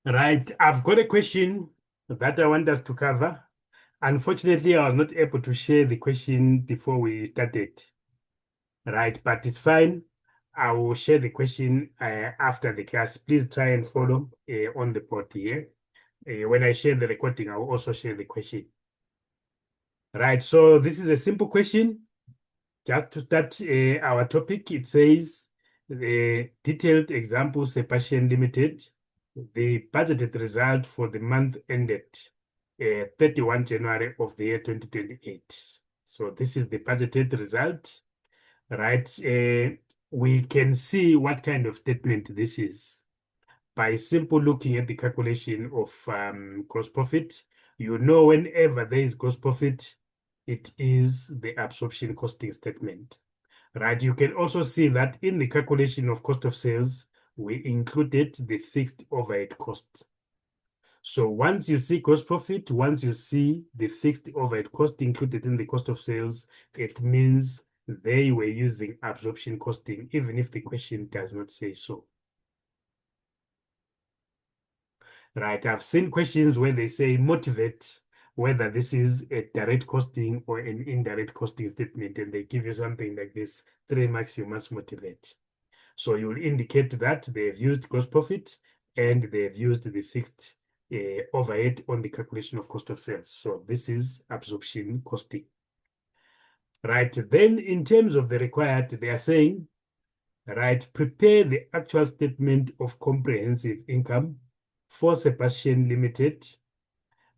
Right, I've got a question that I want us to cover. Unfortunately, I was not able to share the question before we started. Right, but it's fine. I will share the question after the class. Please try and follow on the board here. When I share the recording, I will also share the question. Right, so this is a simple question. Just to start our topic, it says the detailed example Sebastian Limited, the budgeted result for the month ended 31 January of the year 2028. So this is the budgeted result, right? We can see what kind of statement this is by simple looking at the calculation of gross profit. You know, whenever there is gross profit, it is the absorption costing statement, right? You can also see that in the calculation of cost of sales, we included the fixed overhead cost. So once you see gross profit, once you see the fixed overhead cost included in the cost of sales, it means they were using absorption costing, even if the question does not say so. Right, I've seen questions where they say motivate whether this is a direct costing or an indirect costing statement, and they give you something like this, 3 marks you must motivate. So you will indicate that they've used gross profit and they've used the fixed overhead on the calculation of cost of sales. So this is absorption costing. Right, then in terms of the required, they are saying, right, prepare the actual statement of comprehensive income for Sebastian Limited,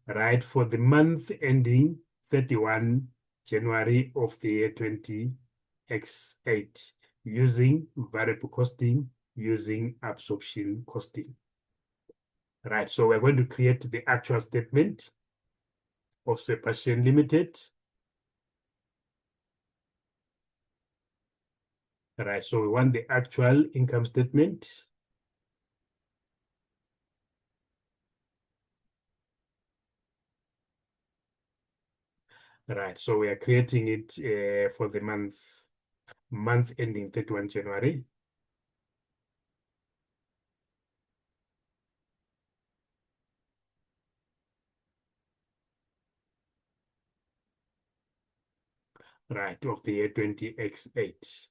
right, for the month ending 31 January of the year 20x8 using variable costing, using absorption costing. Right, so we're going to create the actual statement of Sebastian Limited. Right, so we want the actual income statement. Right, so we are creating it for the month ending 31 January. Right, of the year 20x8.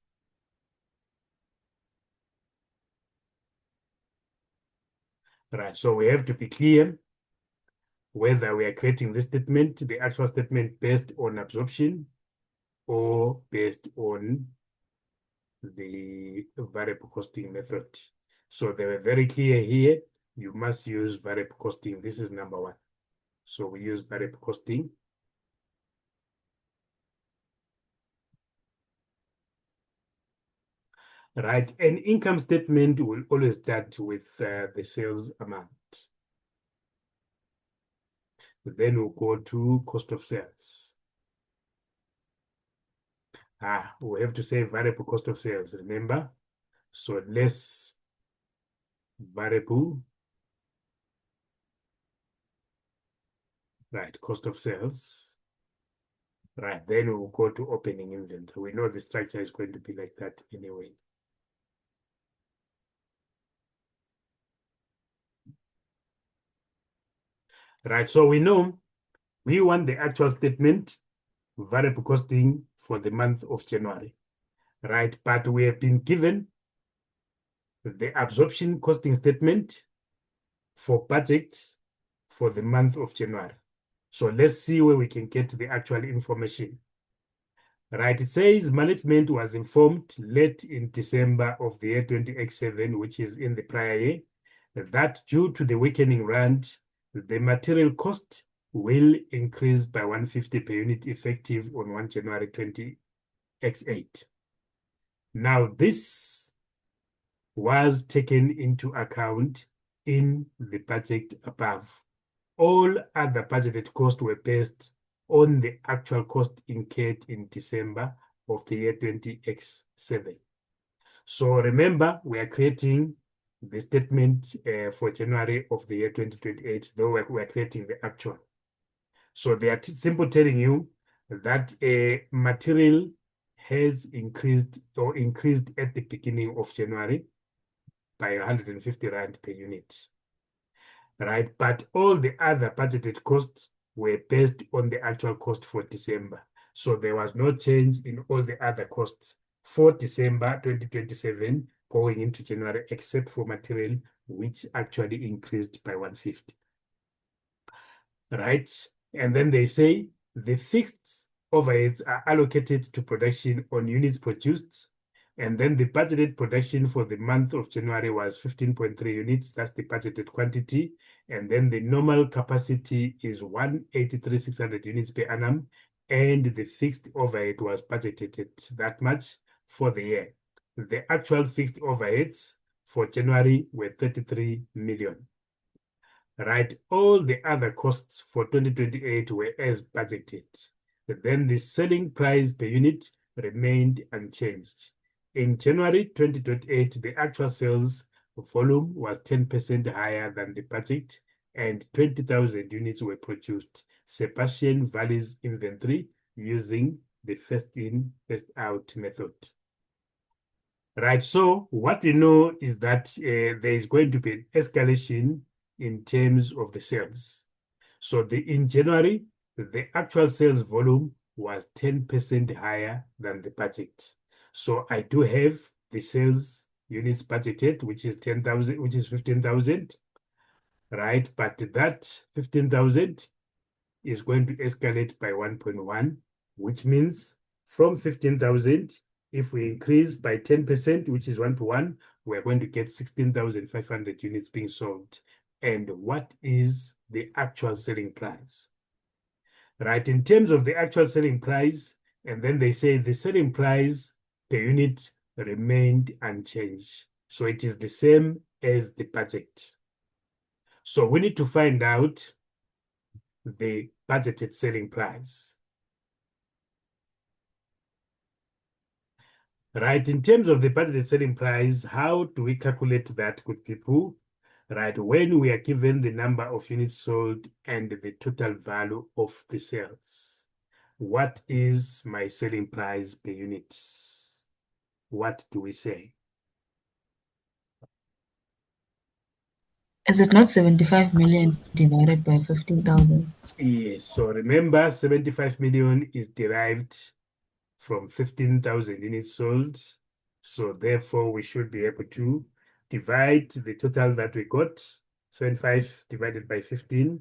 Right, so we have to be clear whether we are creating this statement, the actual statement based on absorption or based on the variable costing method. So they were very clear here. You must use variable costing. This is number one. So we use variable costing. Right, an income statement will always start with the sales amount. Then we'll go to cost of sales. We have to say variable cost of sales, remember? So less variable, right, cost of sales. Right, then we'll go to opening inventory. We know the structure is going to be like that anyway. Right, so we know we want the actual statement, variable costing for the month of January, right? But we have been given the absorption costing statement for budget for the month of January. So let's see where we can get the actual information. Right, it says management was informed late in December of the year 20x7, which is in the prior year, that due to the weakening rand, the material cost will increase by 150 per unit effective on 1 January 20x8. Now, this was taken into account in the budget above. All other budgeted costs were based on the actual cost incurred in December of the year 20x7. So remember, we are creating the statement for January of the year 2028, though we're creating the actual. So they are simply telling you that a material has increased at the beginning of January by 150 Rand per unit. right? But all the other budgeted costs were based on the actual cost for December. So there was no change in all the other costs for December 2027 going into January, except for material, which actually increased by 150. Right? And then they say the fixed overheads are allocated to production on units produced. And then the budgeted production for the month of January was 15.3 units. That's the budgeted quantity. And then the normal capacity is 183,600 units per annum. And the fixed overhead was budgeted at that much for the year. The actual fixed overheads for January were 33 million. Right, all the other costs for 2028 were as budgeted. Then the selling price per unit remained unchanged. In January 2028, the actual sales volume was 10% higher than the budget, and 20,000 units were produced. Sebastian values inventory using the first in, first out method. Right, so what we know is that there is going to be an escalation in terms of the sales. So in January, the actual sales volume was 10% higher than the budget. So I do have the sales units budgeted, which is 10,000, which is 15,000, right? But that 15,000 is going to escalate by 1.1, which means from 15,000, if we increase by 10%, which is 1 to 1, we're going to get 16,500 units being sold. And what is the actual selling price? Right, in terms of the actual selling price, and then they say the selling price per unit remained unchanged. So it is the same as the budget. So we need to find out the budgeted selling price. Right, in terms of the budgeted selling price, how do we calculate that, good people? Right, when we are given the number of units sold and the total value of the sales, what is my selling price per unit? What do we say? Is it not 75 million divided by 15,000? Yes, so remember 75 million is derived from 15,000 units sold. So therefore, we should be able to divide the total that we got, 75 divided by 15,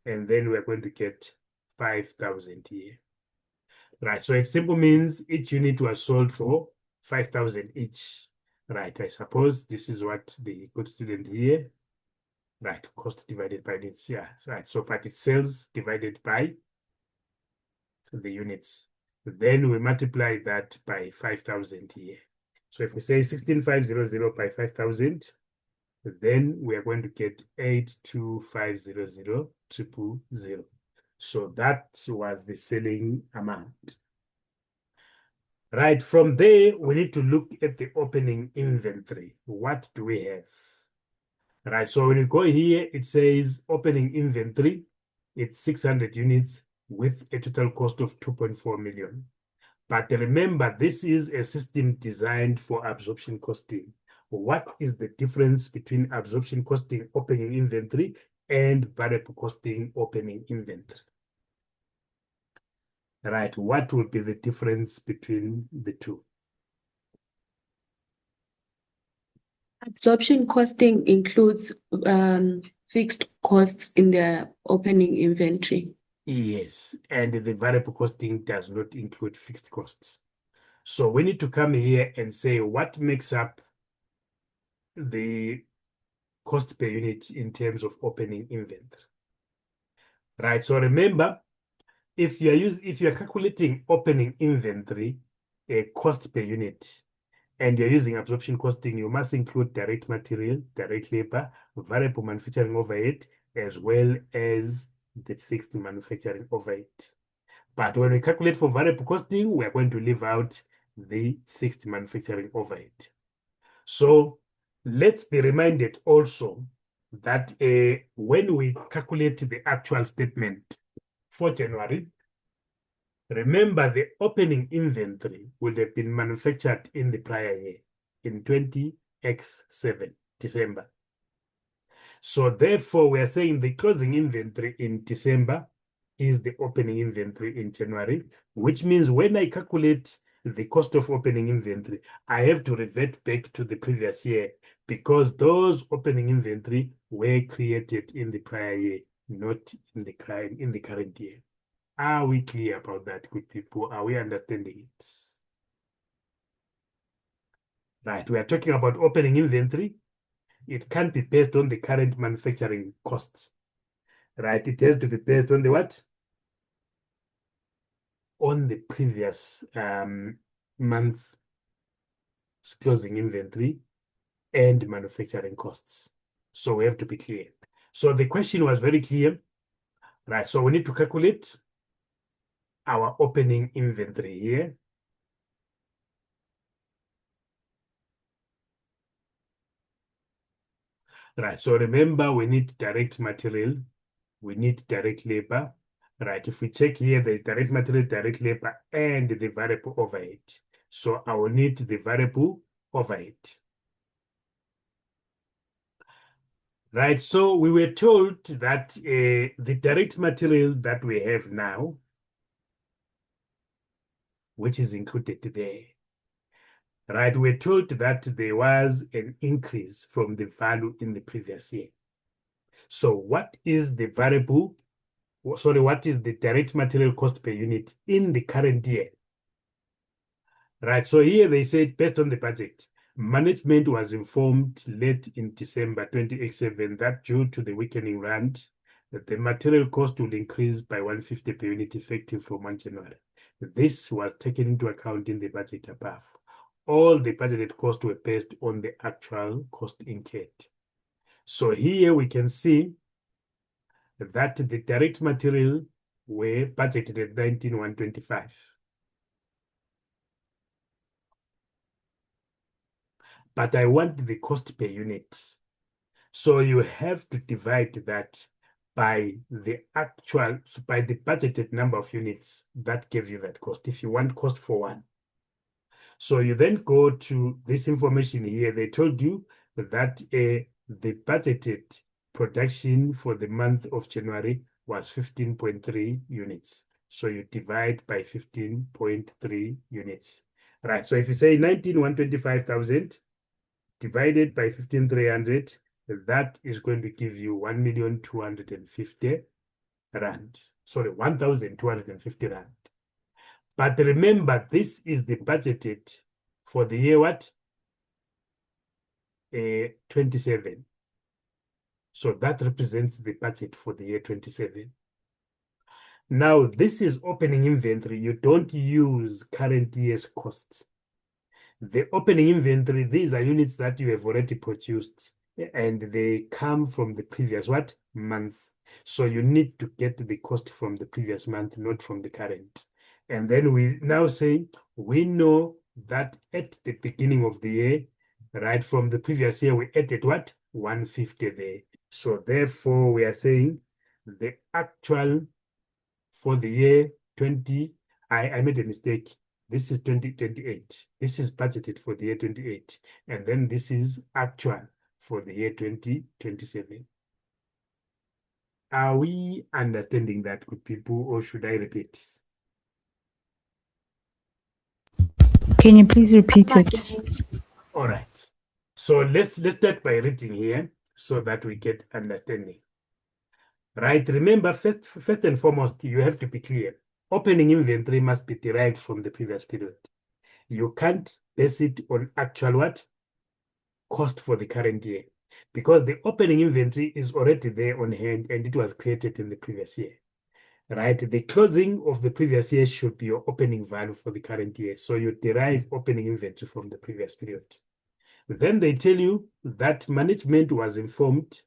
and then we're going to get 5,000 here. Right, so it simply means each unit was sold for 5,000 each. Right, I suppose this is what the good student here. Right, cost divided by units, yeah, right. So, but it's sales divided by the units. Then we multiply that by 5,000 here. So if we say 16,500 by 5,000, then we are going to get 82500,000. So that was the selling amount. Right, from there, we need to look at the opening inventory. What do we have? Right, so when you go here, it says opening inventory, it's 600 units with a total cost of 2.4 million. But remember, this is a system designed for absorption costing. What is the difference between absorption costing opening inventory and variable costing opening inventory? Right, what will be the difference between the two? Absorption costing includes fixed costs in the opening inventory. Yes, and the variable costing does not include fixed costs. So we need to come here and say what makes up the cost per unit in terms of opening inventory. Right, so remember, if you're calculating opening inventory, a cost per unit, and you're using absorption costing, you must include direct material, direct labor, variable manufacturing overhead, as well as the fixed manufacturing overhead. But when we calculate for variable costing, we are going to leave out the fixed manufacturing overhead. So let's be reminded also that when we calculate the actual statement for January, remember the opening inventory would have been manufactured in the prior year in 20x7 December. So therefore, we are saying the closing inventory in December is the opening inventory in January, which means when I calculate the cost of opening inventory, I have to revert back to the previous year because those opening inventory were created in the prior year, not in the current year. Are we clear about that, good people? Are we understanding it? Right, we are talking about opening inventory. It can't be based on the current manufacturing costs. Right, it has to be based on the what? On the previous month closing inventory and manufacturing costs. So we have to be clear. So the question was very clear, right? So we need to calculate our opening inventory here. Right, so remember we need direct material, we need direct labor. Right, if we check here, the direct material, direct labor, and the variable overhead. So I will need the variable overhead. Right, so we were told that the direct material that we have now, which is included there, right, we're told that there was an increase from the value in the previous year. So what is the variable, sorry, what is the direct material cost per unit in the current year? Right, so here they said based on the budget, management was informed late in December 2087 that due to the weakening rand, that the material cost will increase by 150 per unit effective from 1 January. This was taken into account in the budget above. All the budgeted costs were based on the actual cost incurred. So here we can see that the direct material were budgeted at 19,125. But I want the cost per unit. So you have to divide that by the actual, so by the budgeted number of units that gave you that cost, if you want cost for one. So you then go to this information here. They told you that the budgeted production for the month of January was 15.3 units. So you divide by 15.3 units. Right, so if you say 19,125,000 divided by 15,300, that is going to give you 1,250,000 rand. Sorry, 1,250 rand. But remember, this is the budgeted for the year what? 27. So that represents the budget for the year 27. Now, this is opening inventory. You don't use current year's costs. The opening inventory, these are units that you have already produced and they come from the previous what? Month. So you need to get the cost from the previous month, not from the current. And then we now say, we know that at the beginning of the year, right, from the previous year, we added what? 150 there. So therefore, we are saying the actual for the year 20, I made a mistake. This is 2028. This is budgeted for the year 28. And then this is actual for the year 2027. Are we understanding that, good people, or should I repeat? Can you please repeat it? All right. So let's start by reading here so that we get understanding. Right. Remember, first and foremost, you have to be clear. Opening inventory must be derived from the previous period. You can't base it on actual what? Cost for the current year. Because the opening inventory is already there on hand and it was created in the previous year. Right? The closing of the previous year should be your opening value for the current year. So you derive opening inventory from the previous period. Then they tell you that management was informed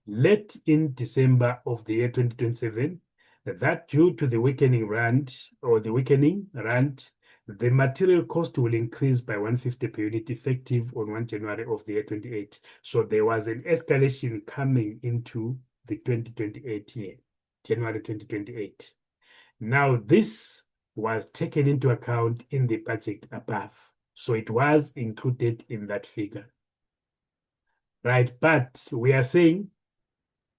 late in December of the year 2027 that due to the weakening rand or the weakening rand, the material cost will increase by 150 per unit effective on 1 January of the year 28. So there was an escalation coming into the 2028 year, January 2028. Now this was taken into account in the budget above. So it was included in that figure. right? But we are saying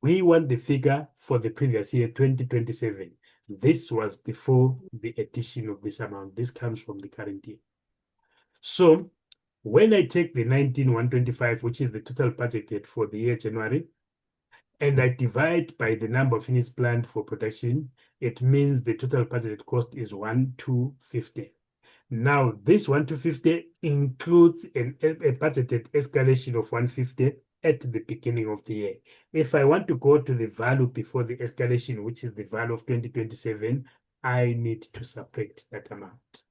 we want the figure for the previous year, 2027. This was before the addition of this amount. This comes from the current year. So when I take the 19,125, which is the total budgeted for the year January, and I divide by the number of units planned for production, it means the total budgeted cost is 1,250. Now, this 1,250 includes a budgeted escalation of 150 at the beginning of the year. If I want to go to the value before the escalation, which is the value of 2027, I need to subtract that amount.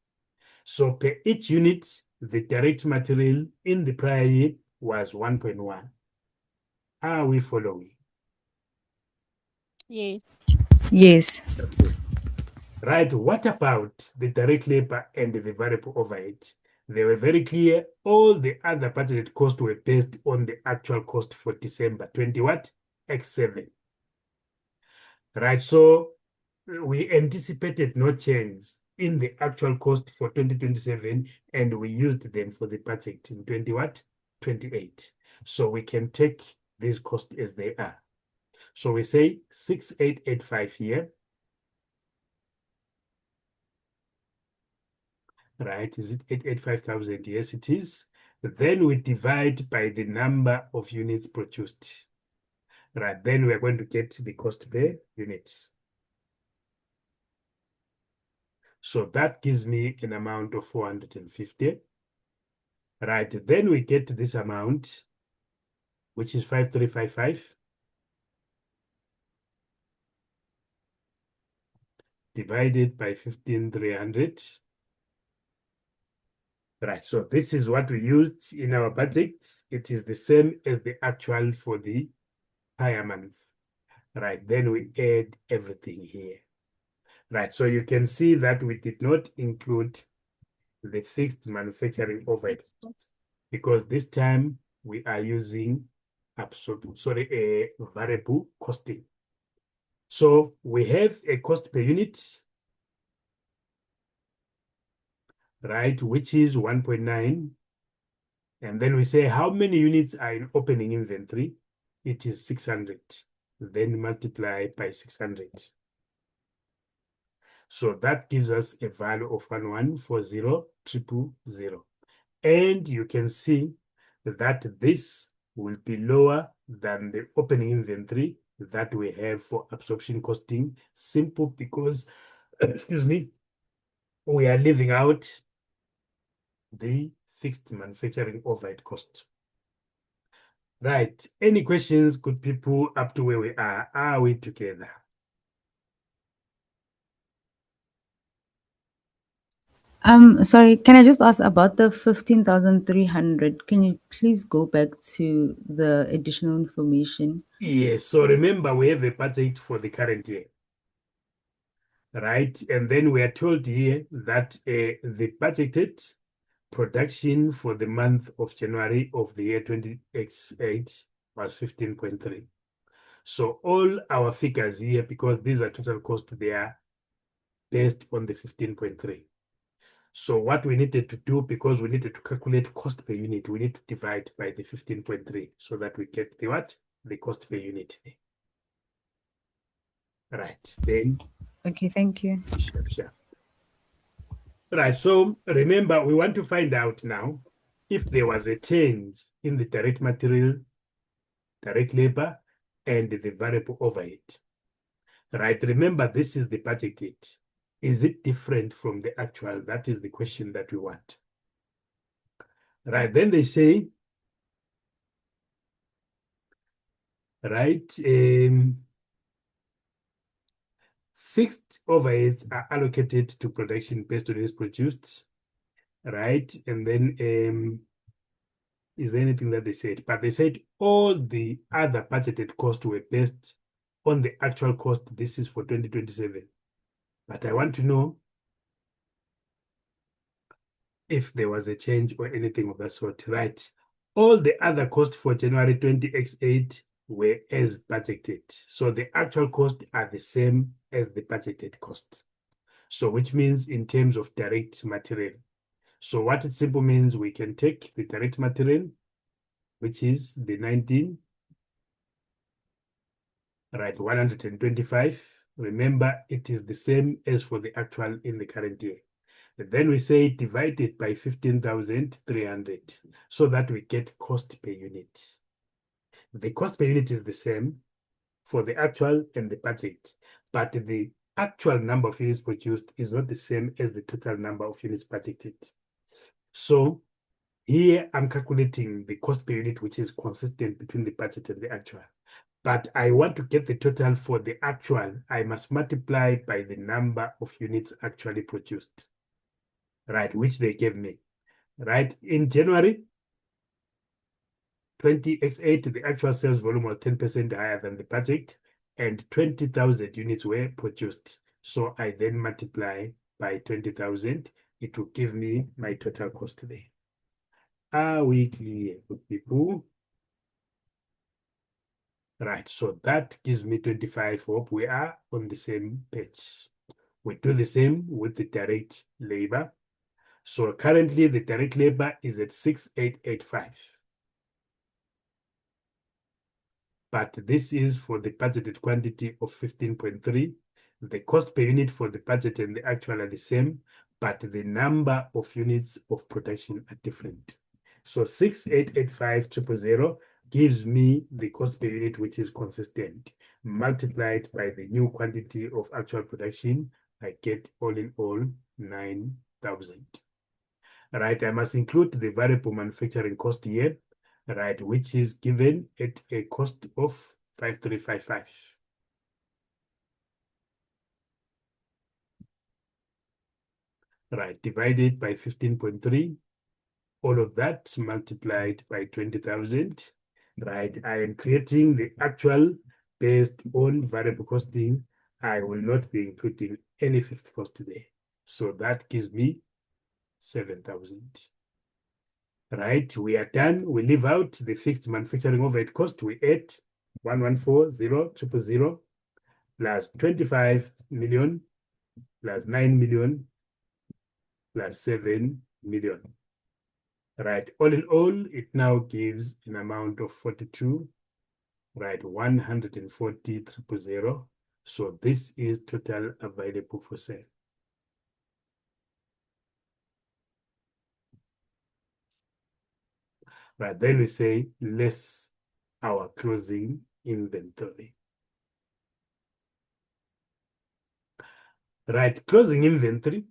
So per each unit, the direct material in the prior year was 1.1. Are we following? Yes. Yes. Okay. Right, what about the direct labor and the variable overhead? They were very clear. All the other budgeted costs were based on the actual cost for December 20 what? X7. Right, so we anticipated no change in the actual cost for 2027, and we used them for the budget in 20 what? 28. So we can take these costs as they are. So we say 6885 here. Right, is it 885,000? Yes, it is. Then we divide by the number of units produced. Right, then we are going to get the cost per unit. So that gives me an amount of 450. Right, then we get this amount, which is 5355, divided by 15,300. Right, so this is what we used in our budget. It is the same as the actual for the prior month. Right, then we add everything here. Right, so you can see that we did not include the fixed manufacturing overhead because this time we are using a variable costing. So we have a cost per unit, right, which is 1.9. And then we say how many units are in opening inventory? It is 600. Then multiply by 600. So that gives us a value of 1140,000. And you can see that this will be lower than the opening inventory that we have for absorption costing, simple because, excuse me, we are leaving out the fixed manufacturing overhead cost. Right. Any questions, good people, up to where we are? Are we together? Sorry, can I just ask about the 15,300? Can you please go back to the additional information? Yes. So remember, we have a budget for the current year, right? And then we are told here that the budgeted production for the month of January of the year 20x8 was 15.3. So all our figures here, because these are total cost, they are based on the 15.3. So what we needed to do, because we needed to calculate cost per unit, we need to divide by the 15.3 so that we get the what? The cost per unit. Right, then. Okay, thank you. Sure. Right, so remember, we want to find out now if there was a change in the direct material, direct labor, and the variable overhead. Right, remember, this is the budgeted. Is it different from the actual? That is the question that we want. Right, then they say, right, fixed overheads are allocated to production based on units produced, right? And then, is there anything that they said? But they said all the other budgeted costs were based on the actual cost. This is for 2027. But I want to know if there was a change or anything of that sort, right? All the other costs for January 20x8 were as budgeted. So the actual costs are the same as the budgeted cost. So which means in terms of direct material. So what it simply means, we can take the direct material which is the 19, right, 125. Remember, it is the same as for the actual in the current year. And then we say divide it by 15,300 so that we get cost per unit. The cost per unit is the same for the actual and the budget, but the actual number of units produced is not the same as the total number of units budgeted. So here I'm calculating the cost per unit, which is consistent between the budget and the actual. But I want to get the total for the actual. I must multiply by the number of units actually produced, right, which they gave me, right? In January 20x8, the actual sales volume was 10% higher than the budget, and 20,000 units were produced. So I then multiply by 20,000. It will give me my total cost there. Are we clear, good people? Right, so that gives me 25. Hope we are on the same page. We do the same with the direct labor. So currently the direct labor is at 6,885. But this is for the budgeted quantity of 15.3. The cost per unit for the budget and the actual are the same, but the number of units of production are different. So 6,885,000 gives me the cost per unit, which is consistent. Multiplied by the new quantity of actual production, I get all in all 9,000. Right, I must include the variable manufacturing cost here, right, which is given at a cost of 5,355. Right, divided by 15.3. All of that multiplied by 20,000. Right, I am creating the actual based on variable costing. I will not be including any fixed cost today. So that gives me 7,000. Right, we are done. We leave out the fixed manufacturing overhead cost. We add 114,000 plus 25 million plus 9 million plus 7 million. Right, all in all, it now gives an amount of 42, right, 140,000. So this is total available for sale. Right, then we say less our closing inventory. Right, closing inventory,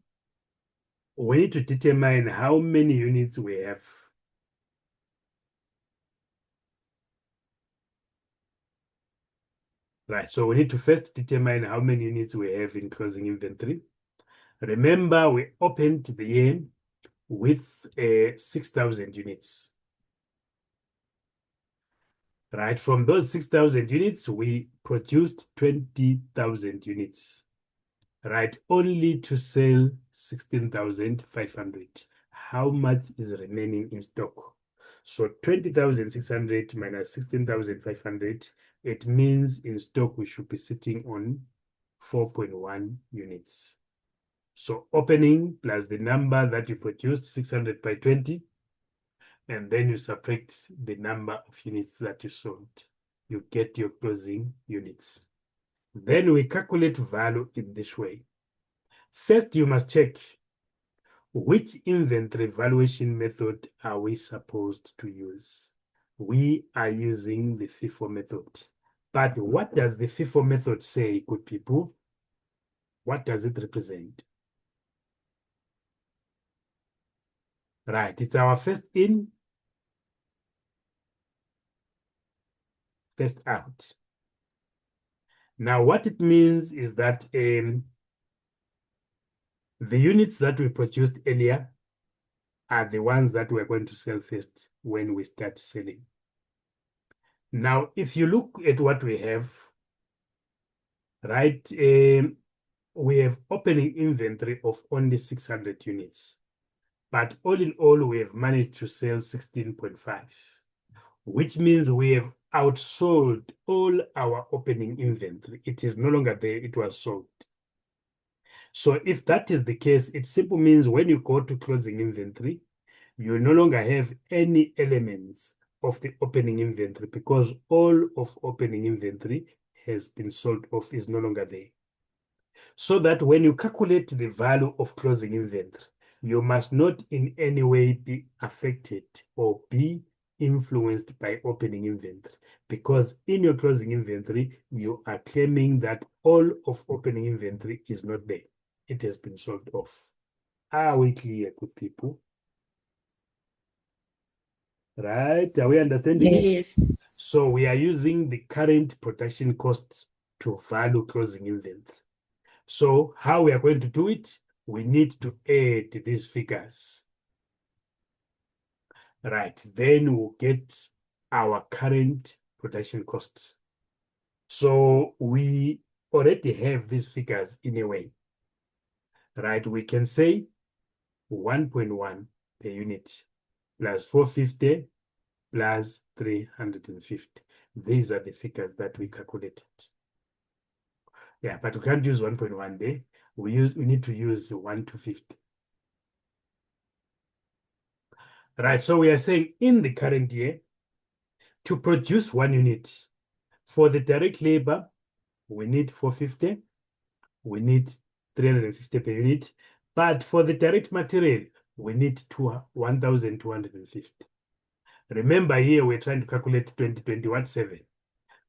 we need to determine how many units we have. Right, so we need to first determine how many units we have in closing inventory. Remember, we opened the year with 6,000 units. Right, from those 6,000 units, we produced 20,000 units. Right, only to sell 16,500. How much is remaining in stock? So 20,600 minus 16,500, it means in stock we should be sitting on 4.1 units. So opening plus the number that you produced, 600 by 20, and then you subtract the number of units that you sold. You get your closing units. Then we calculate value in this way. First, you must check which inventory valuation method are we supposed to use. We are using the FIFO method. But what does the FIFO method say, good people? What does it represent? Right, it's our first in, first out. Now, what it means is that the units that we produced earlier are the ones that we're going to sell first when we start selling. Now, if you look at what we have, right, we have opening inventory of only 600 units. But all in all, we have managed to sell 16.5, which means we have outsold all our opening inventory. It is no longer there, it was sold. So if that is the case, it simply means when you go to closing inventory, you no longer have any elements of the opening inventory because all of opening inventory has been sold off, is no longer there. So that when you calculate the value of closing inventory, you must not in any way be affected or be influenced by opening inventory, because in your closing inventory, you are claiming that all of opening inventory is not there. It has been sold off. Are we clear, good people? Right? Are we understanding? Yes. So we are using the current production cost to value closing inventory. So how we are going to do it? We need to add these figures. Right, then we'll get our current production costs. So we already have these figures in a way. Right, we can say 1.1 per unit plus 450 plus 350. These are the figures that we calculated. Yeah, but we can't use 1.1 there. We need to use 1 to 50. Right, so we are saying in the current year, to produce 1 unit, for the direct labor, we need 450, we need 350 per unit, but for the direct material, we need 1,250. Remember here, we're trying to calculate 2021-7,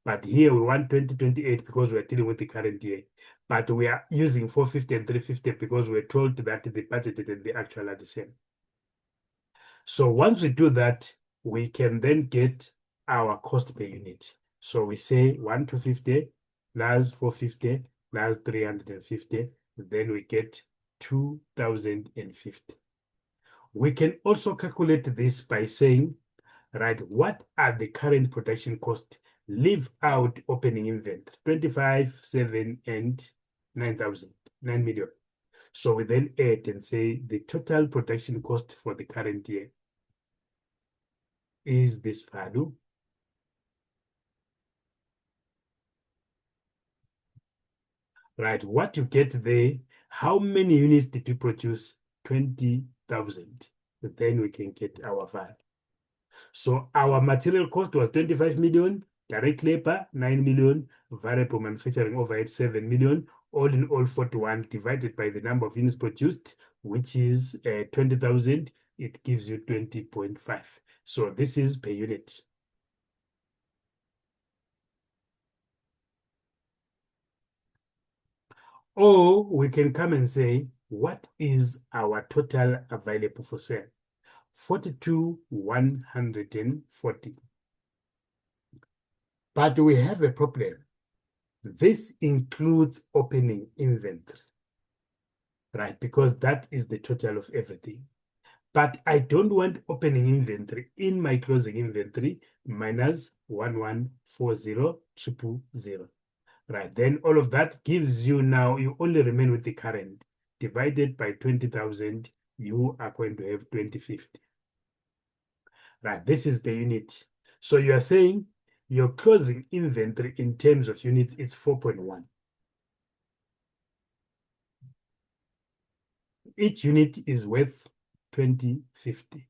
but here we want 2028 because we're dealing with the current year. But we are using 450 and 350 because we're told that the budgeted and the actual are the same. So once we do that, we can then get our cost per unit. So we say 1,250 plus 450 plus 350, then we get 2,050. We can also calculate this by saying, right, what are the current production costs? Leave out opening inventory, 25, 7, and 9,000, 9 million. So we then add and say the total production cost for the current year is this value. Right, what you get there, how many units did we produce? 20,000. Then we can get our value. So our material cost was 25 million, direct labor 9 million, variable manufacturing overhead 7 million, all in all 41 divided by the number of units produced, which is 20,000, it gives you 20.5. So this is per unit. Or we can come and say, what is our total available for sale? 42,140. But we have a problem. This includes opening inventory, right? Because that is the total of everything. But I don't want opening inventory in my closing inventory minus 1140,000. Right, then all of that gives you now, you only remain with the current. Divided by 20,000, you are going to have 2050. Right, this is per unit. So you are saying your closing inventory in terms of units is 4.1. Each unit is worth 2050.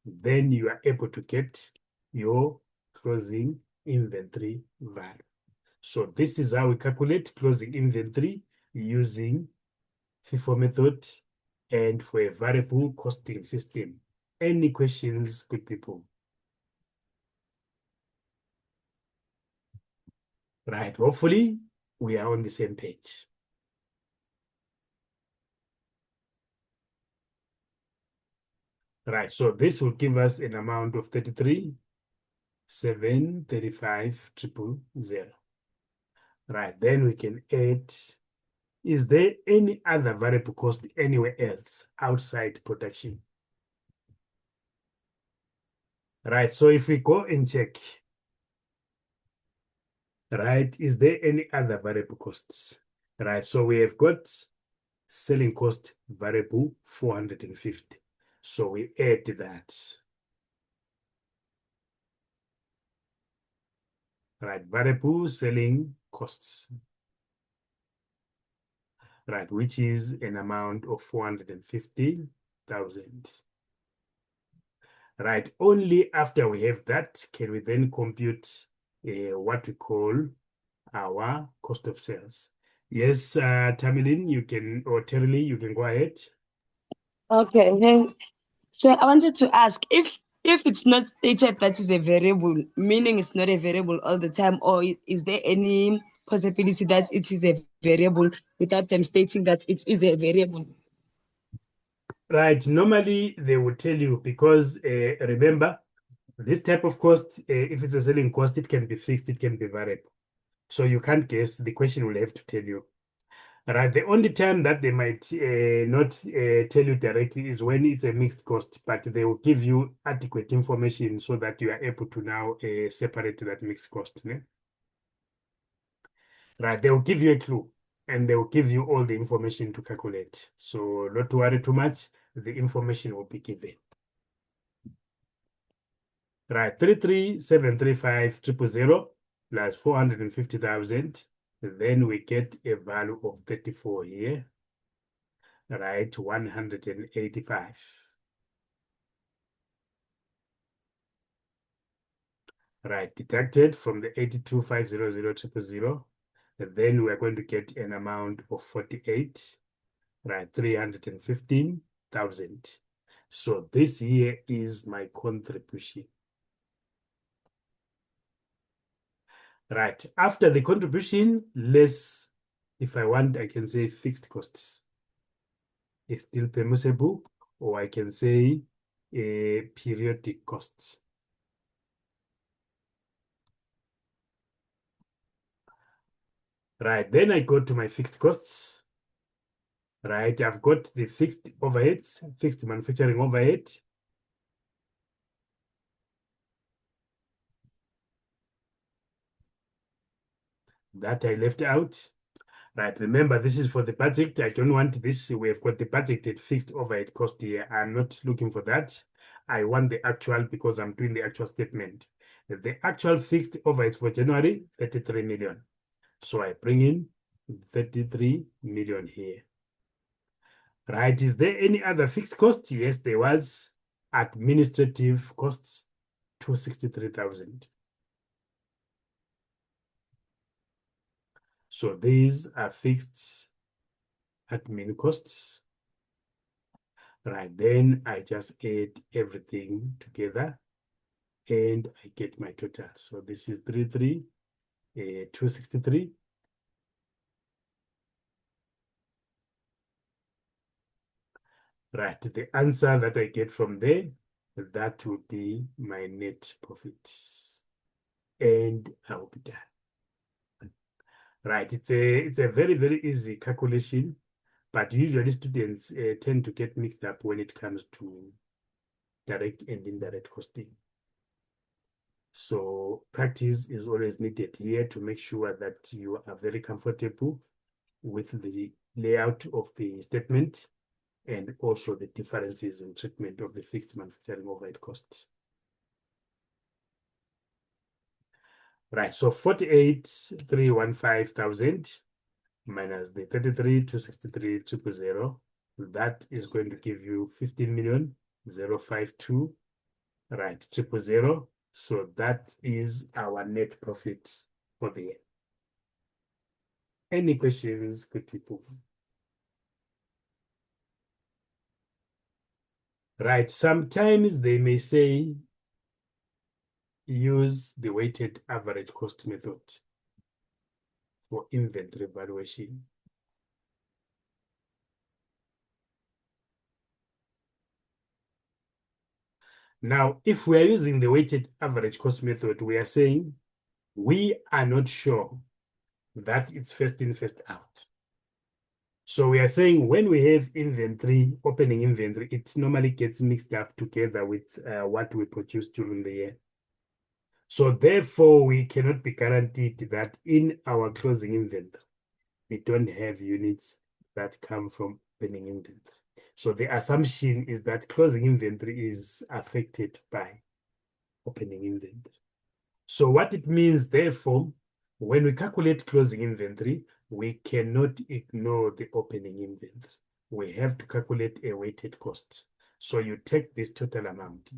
Then you are able to get your closing inventory value. So this is how we calculate closing inventory using FIFO method and for a variable costing system. Any questions, good people? Right, hopefully we are on the same page. Right, so this will give us an amount of 33,735,000. Right, then we can add, is there any other variable cost anywhere else outside production? Right, so if we go and check, right, is there any other variable costs? Right, so we have got selling cost variable 450. So we add that. Right, variable selling costs. Right, which is an amount of 450,000. Right, only after we have that can we then compute what we call our cost of sales. Yes, Tamilin, you can, or Terry, you can go ahead. Okay, then so I wanted to ask if it's not stated that is a variable, meaning it's not a variable all the time, or is there any possibility that it is a variable without them stating that it is a variable? Right, normally they would tell you because remember, this type of cost, if it's a selling cost, it can be fixed, it can be variable. So you can't guess, the question will have to tell you. Right, the only time that they might not tell you directly is when it's a mixed cost, but they will give you adequate information so that you are able to now separate that mixed cost. Ne? Right, they will give you a clue and they will give you all the information to calculate. So not to worry too much, the information will be given. Right, 33,735,000 plus 450,000. Then we get a value of 34 here. Right, 185. Right, deducted from the 82,500,000. Then we are going to get an amount of 48, right, 315,000. So this here is my contribution. Right, after the contribution, less, if I want, I can say fixed costs. It's still permissible, or I can say periodic costs. Right, then I go to my fixed costs. Right, I've got the fixed overheads, fixed manufacturing overhead. That I left out. Right, remember this is for the budget. I don't want this. We have got the budgeted fixed overhead cost here. I'm not looking for that. I want the actual because I'm doing the actual statement. The actual fixed overheads for January, 33 million. So I bring in 33 million here. Right, is there any other fixed cost? Yes, there was administrative costs, 263,000. So these are fixed admin costs. Right, then I just add everything together and I get my total. So this is 263. Right, the answer that I get from there, that would be my net profit. And I will be done. Right, it's a very, very easy calculation, but usually students tend to get mixed up when it comes to direct and indirect costing. So practice is always needed here to make sure that you are very comfortable with the layout of the statement and also the differences in treatment of the fixed manufacturing overhead costs. Right, so 48,315,000 minus the 33,263,000, that is going to give you 15,052,000, right, 000. So that is our net profit for the year. Any questions, good people? Right, sometimes they may say use the weighted average cost method for inventory valuation. Now, if we are using the weighted average cost method, we are saying we are not sure that it's first in, first out. So we are saying when we have inventory, opening inventory, it normally gets mixed up together with what we produce during the year. So therefore, we cannot be guaranteed that in our closing inventory, we don't have units that come from opening inventory. So the assumption is that closing inventory is affected by opening inventory. So what it means, therefore, when we calculate closing inventory, we cannot ignore the opening inventory. We have to calculate a weighted cost. So you take this total amount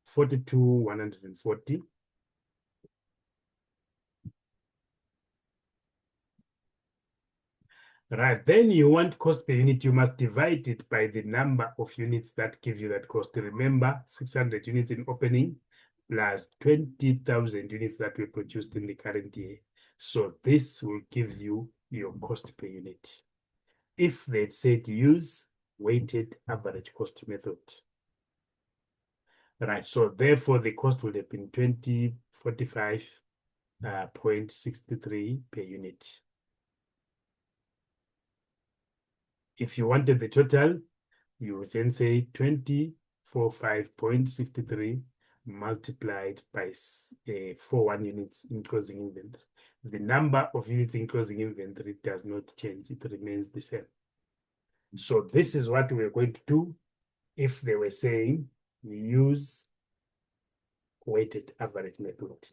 42,140. Right, then you want cost per unit, you must divide it by the number of units that give you that cost. Remember, 600 units in opening plus 20,000 units that were produced in the current year. So this will give you your cost per unit. If they'd said use weighted average cost method. Right, so therefore the cost would have been 2045.63 per unit. If you wanted the total, you would then say 2045.63 multiplied by 41 units in closing inventory. The number of units in closing inventory does not change, it remains the same. So this is what we're going to do if they were saying we use weighted average method.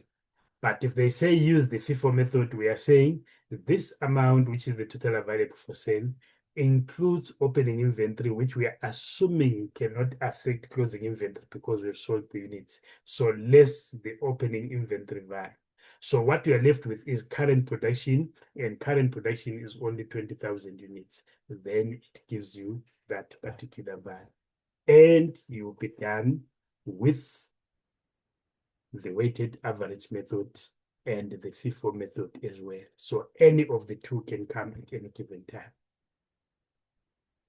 But if they say use the FIFO method, we are saying this amount, which is the total available for sale, includes opening inventory, which we are assuming cannot affect closing inventory because we've sold the units. So less the opening inventory value. So what we are left with is current production, and current production is only 20,000 units. Then it gives you that particular value. And you'll be done with the weighted average method and the FIFO method as well. So any of the two can come at any given time.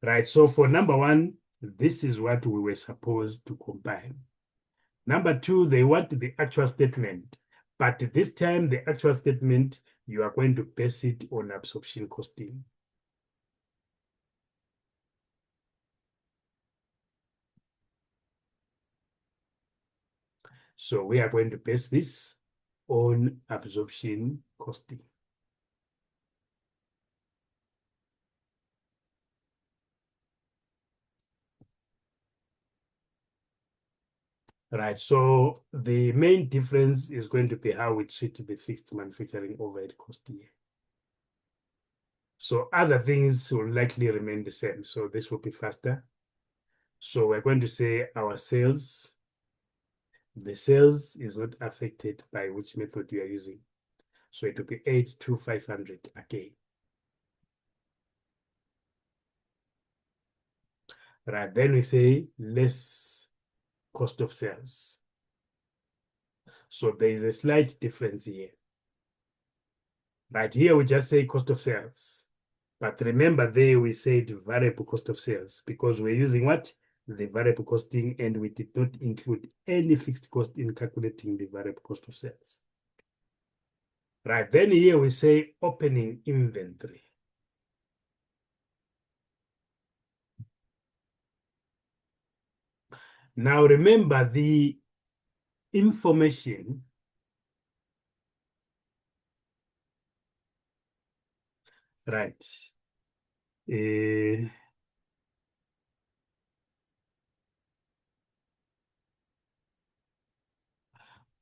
Right, so for number one, this is what we were supposed to combine. Number two, they want the actual statement, but this time the actual statement, you are going to base it on absorption costing. So we are going to base this on absorption costing. Right, so the main difference is going to be how we treat the fixed manufacturing overhead cost here. So other things will likely remain the same. So this will be faster. So we're going to say our sales, the sales is not affected by which method you are using. So it will be 8,500 again. Right, then we say less cost of sales. So there is a slight difference here. Right, here we just say cost of sales. But remember there we said variable cost of sales because we're using what? The variable costing, and we did not include any fixed cost in calculating the variable cost of sales. Right, then here we say opening inventory. Now remember the information right.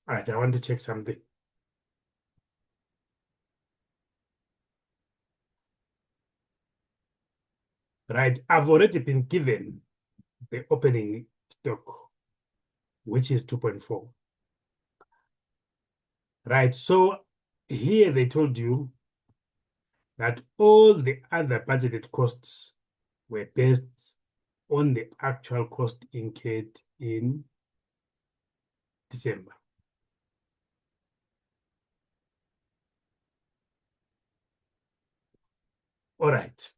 All right, I want to check something. Right, I've already been given the opening stock, which is 2.4. Right, so here they told you that all the other budgeted costs were based on the actual cost incurred in December. All right.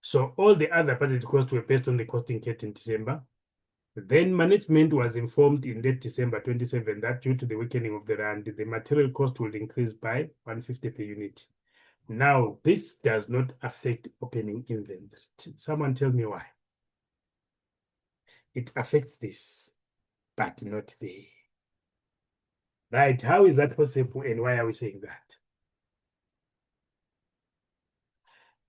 So all the other budgeted costs were based on the cost incurred in December. Then management was informed in late December 27 that due to the weakening of the rand, the material cost will increase by 150 per unit. Now, this does not affect opening inventory. Someone tell me why. It affects this, but not the. Right, how is that possible and why are we saying that?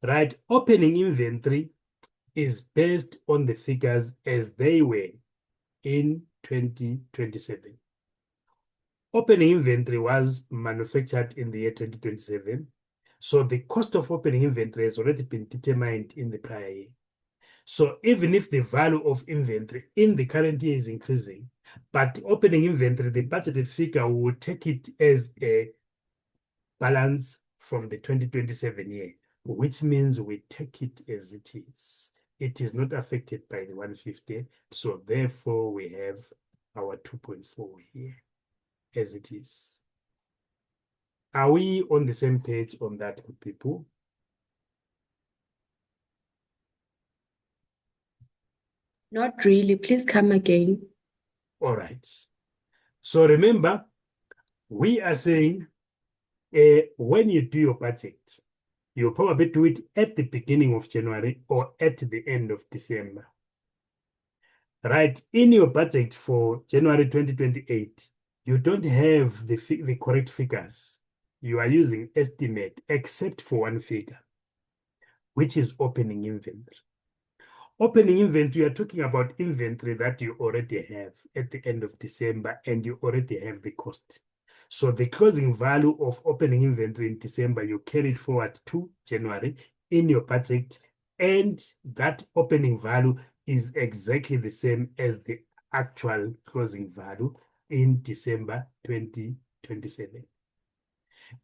Right, opening inventory is based on the figures as they were in 2027. Opening inventory was manufactured in the year 2027. So the cost of opening inventory has already been determined in the prior year. So even if the value of inventory in the current year is increasing, But opening inventory, the budgeted figure, will take it as a balance from the 2027 year, which means we take it as it is. It is not affected by the 150, so therefore we have our 2.4 here as it is. Are we on the same page on that, good people? Not really. Please come again. All right. So remember, we are saying when you do your budget, you'll probably do it at the beginning of January or at the end of December. Right, in your budget for January 2028, you don't have the correct figures. You are using estimate, except for one figure, which is opening inventory. Opening inventory, you're talking about inventory that you already have at the end of December, and you already have the cost. So the closing value of opening inventory in December, you carry it forward to January in your budget, and that opening value is exactly the same as the actual closing value in December 2027.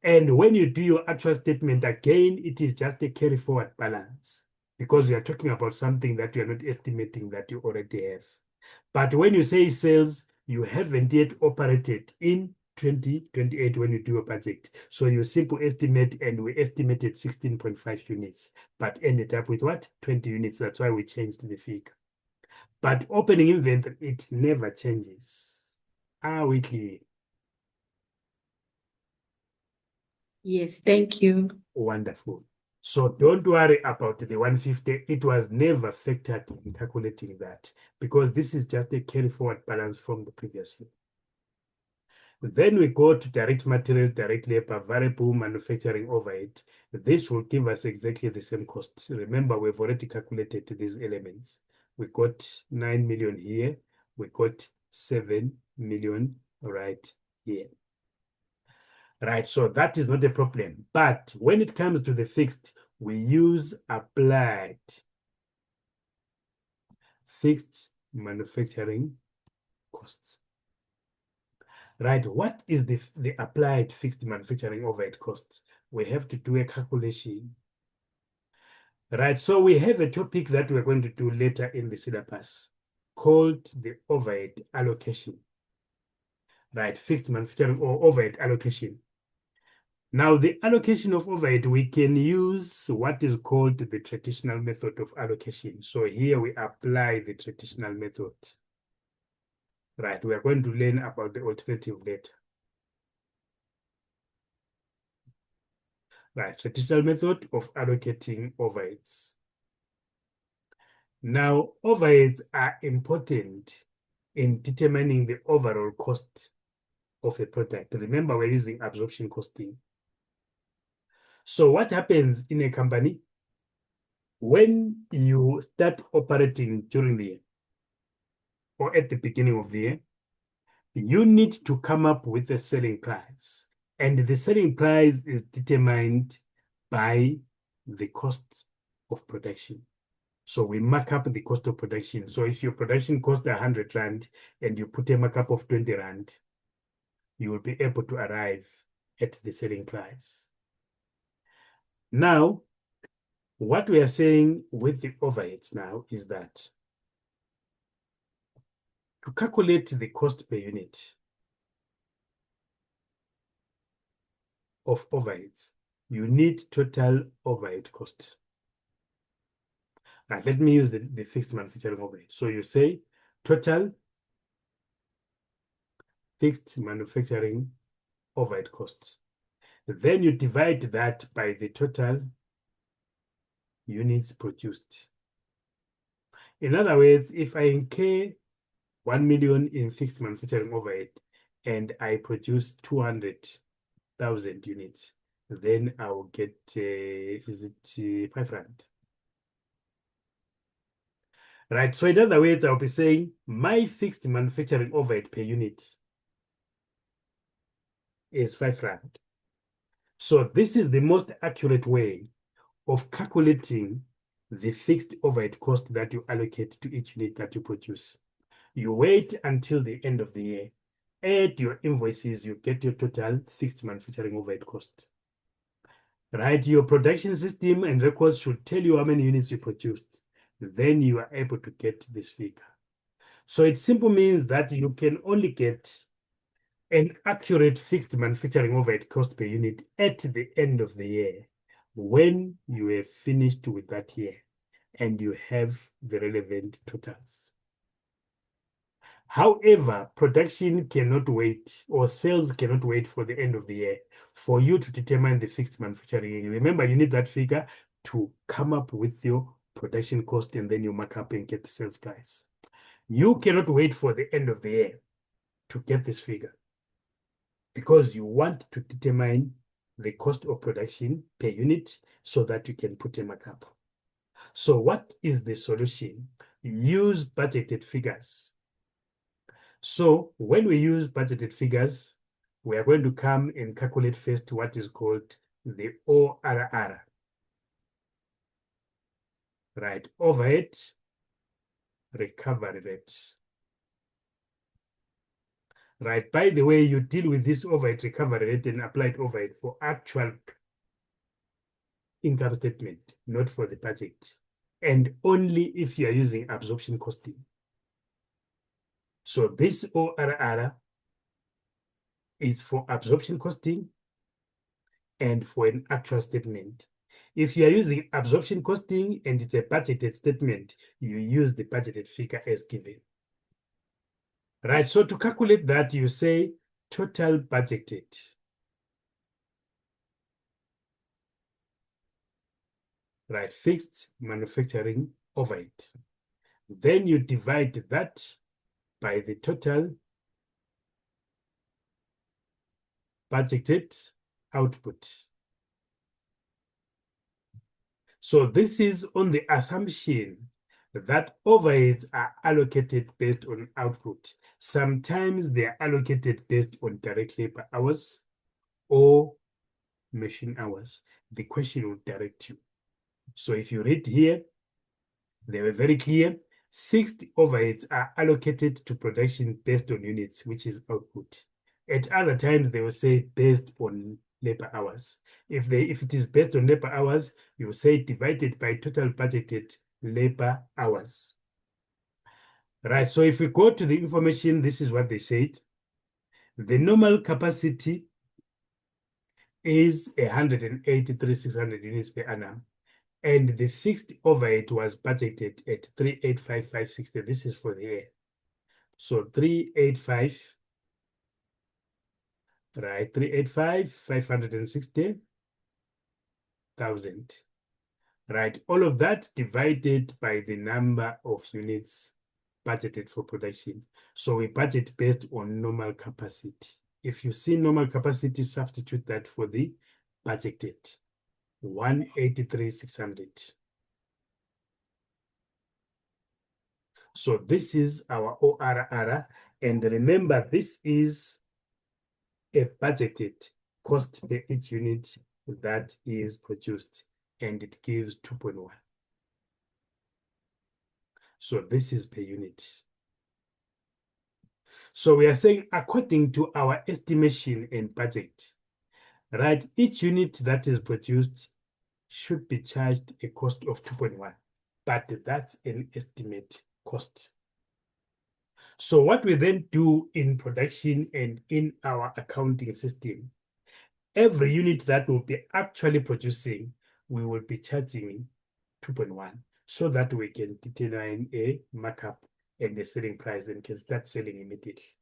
And when you do your actual statement, again, it is just a carry forward balance, because you are talking about something that you are not estimating that you already have. But when you say sales, you haven't yet operated in 2028 when you do a budget. So you simple estimate, and we estimated 16.5 units, but ended up with what? 20 units. That's why we changed the figure. But opening inventory, it never changes. Are we clear? Yes, thank you. Wonderful. So don't worry about the 150. It was never factored in calculating that, because this is just a carry forward balance from the previous year. Then we go to direct material, direct labor, variable manufacturing overhead. This will give us exactly the same costs. Remember, we've already calculated these elements. We got 9 million here. We got 7 million right here. Right, so that is not a problem. But when it comes to the fixed, we use applied fixed manufacturing costs. Right, what is the applied fixed manufacturing overhead costs? We have to do a calculation. Right, so we have a topic that we're going to do later in the syllabus called the overhead allocation. Right, fixed manufacturing or overhead allocation. Now, the allocation of overhead, we can use what is called the traditional method of allocation. So here we apply the traditional method. Right, we are going to learn about the alternative later. Right, traditional method of allocating overheads. Now, overheads are important in determining the overall cost of a product. Remember, we're using absorption costing. So what happens in a company when you start operating during the year or at the beginning of the year? You need to come up with a selling price, and the selling price is determined by the cost of production. So we mark up the cost of production. So if your production costs 100 Rand and you put a markup of 20 Rand, you will be able to arrive at the selling price. Now, what we are saying with the overheads now is that to calculate the cost per unit of overheads, you need total overhead cost. Now, let me use the fixed manufacturing overhead. So you say total fixed manufacturing overhead costs. Then you divide that by the total units produced. In other words, if I incur 1 million in fixed manufacturing overhead and I produce 200,000 units, then I will get, is it 5 Rand? Right, so in other words, I'll be saying my fixed manufacturing overhead per unit is 5 Rand. So this is the most accurate way of calculating the fixed overhead cost that you allocate to each unit that you produce. You wait until the end of the year. Add your invoices, you get your total fixed manufacturing overhead cost. Right? Your production system and records should tell you how many units you produced. Then you are able to get this figure. So it simply means that you can only get an accurate fixed manufacturing overhead cost per unit at the end of the year when you have finished with that year and you have the relevant totals. However, production cannot wait, or sales cannot wait for the end of the year for you to determine the fixed manufacturing. Remember, you need that figure to come up with your production cost and then you mark up and get the sales price. You cannot wait for the end of the year to get this figure because you want to determine the cost of production per unit so that you can put a markup. So what is the solution? Use budgeted figures. So when we use budgeted figures, we are going to come and calculate first what is called the ORR. Right, overhead recovery rate. Right, by the way, you deal with this overhead recovery rate and applied overhead for actual income statement, not for the budget, and only if you are using absorption costing. So this ORR is for absorption costing and for an actual statement. If you are using absorption costing and it's a budgeted statement, you use the budgeted figure as given. Right, so to calculate that, you say total budgeted. Right, fixed manufacturing overhead. Then you divide that by the total budgeted output. So this is on the assumption that overheads are allocated based on output. Sometimes they are allocated based on direct labor hours or machine hours. The question will direct you. So if you read here, they were very clear. Fixed overheads are allocated to production based on units, which is output. At other times, they will say based on labor hours. If it is based on labor hours, you will say divided by total budgeted labor hours. Right, so if we go to the information, this is what they said. The normal capacity is 183,600 units per annum. And the fixed overhead was budgeted at 385,560. This is for the year. So 385, right? 385,560,000. Right, all of that divided by the number of units budgeted for production. So we budget based on normal capacity. If you see normal capacity, substitute that for the budgeted, 183,600. So this is our ORR. And remember, this is a budgeted cost per each unit that is produced, and it gives 2.1. So this is per unit. So we are saying according to our estimation and budget, right, each unit that is produced should be charged a cost of 2.1, but that's an estimate cost. So what we then do in production and in our accounting system, every unit that will be actually producing, we will be charging 2.1 so that we can determine a markup and the selling price and can start selling immediately.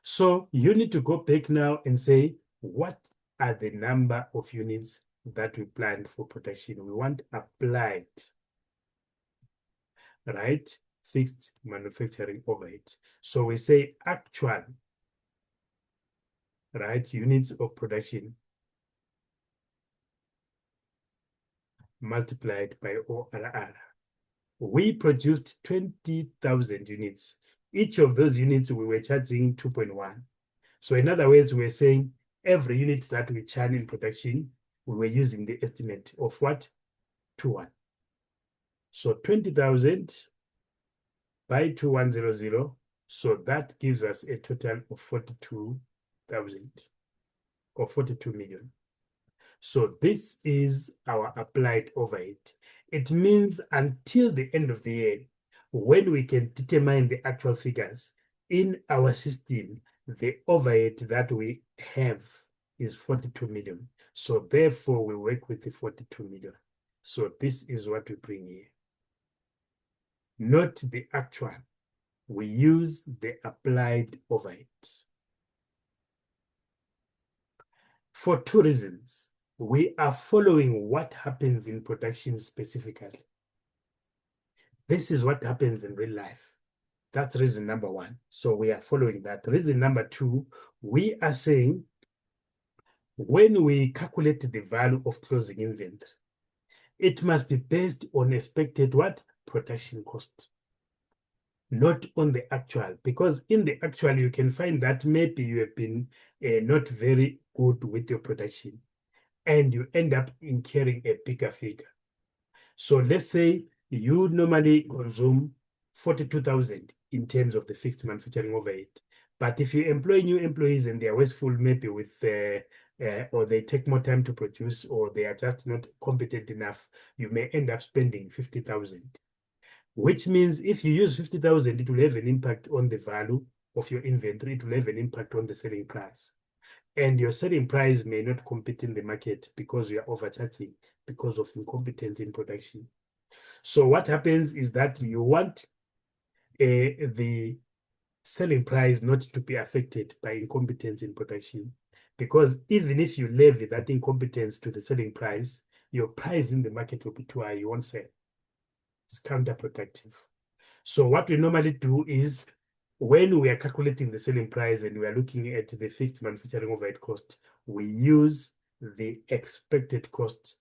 So you need to go back now and say, what are the number of units that we planned for production? We want applied, right? Fixed manufacturing overhead. So we say actual, right, units of production multiplied by ORR. We produced 20,000 units. Each of those units we were charging 2.1. So in other words, we're saying every unit that we churn in production, we were using the estimate of what? 2.1. So 20,000 by 2100. So that gives us a total of 42,000 or 42 million. So this is our applied overhead. It means until the end of the year, when we can determine the actual figures in our system, the overhead that we have is 42 million. So therefore, we work with the 42 million. So this is what we bring here. Not the actual. We use the applied overhead. For two reasons. We are following what happens in production specifically. This is what happens in real life. That's reason number one. So we are following that. Reason number two, we are saying when we calculate the value of closing inventory, it must be based on expected what? Production cost. Not on the actual, because in the actual, you can find that maybe you have been not very good with your production and you end up incurring a bigger figure. So let's say you normally consume 42,000 in terms of the fixed manufacturing overhead. But if you employ new employees and they are wasteful, maybe with or they take more time to produce, or they are just not competent enough, you may end up spending 50,000. Which means if you use 50,000, it will have an impact on the value of your inventory. It will have an impact on the selling price. And your selling price may not compete in the market because you are overcharging because of incompetence in production. So what happens is that you want the selling price not to be affected by incompetence in production, because even if you levy that incompetence to the selling price, your price in the market will be too high. You won't sell. It's counterproductive. So what we normally do is when we are calculating the selling price and we are looking at the fixed manufacturing overhead cost, we use the expected cost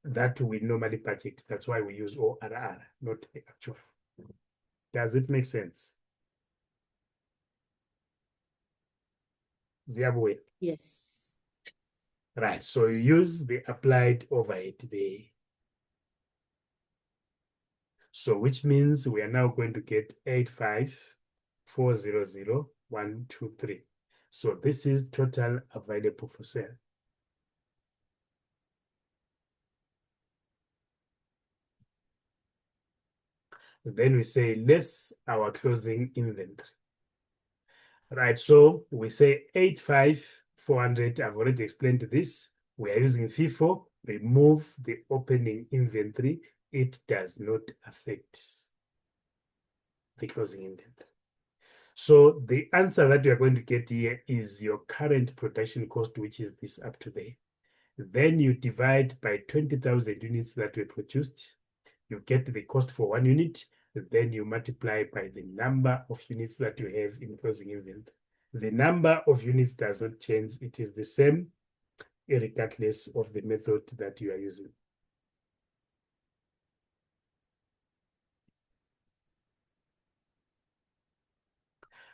that we normally budget. That's why we use ORR, not the actual. Does it make sense? Ziabwe. Yes. Right, so you use the applied overhead there. So which means we are now going to get 85,400,123. So this is total available for sale. Then we say less our closing inventory. Right, so we say 85,400. I've already explained this. We are using FIFO. Remove the opening inventory. It does not affect the closing inventory. So the answer that we are going to get here is your current production cost, which is this up to there. Then you divide by 20,000 units that were produced. You get the cost for 1 unit. Then you multiply by the number of units that you have in closing inventory. The number of units does not change. It is the same, regardless of the method that you are using.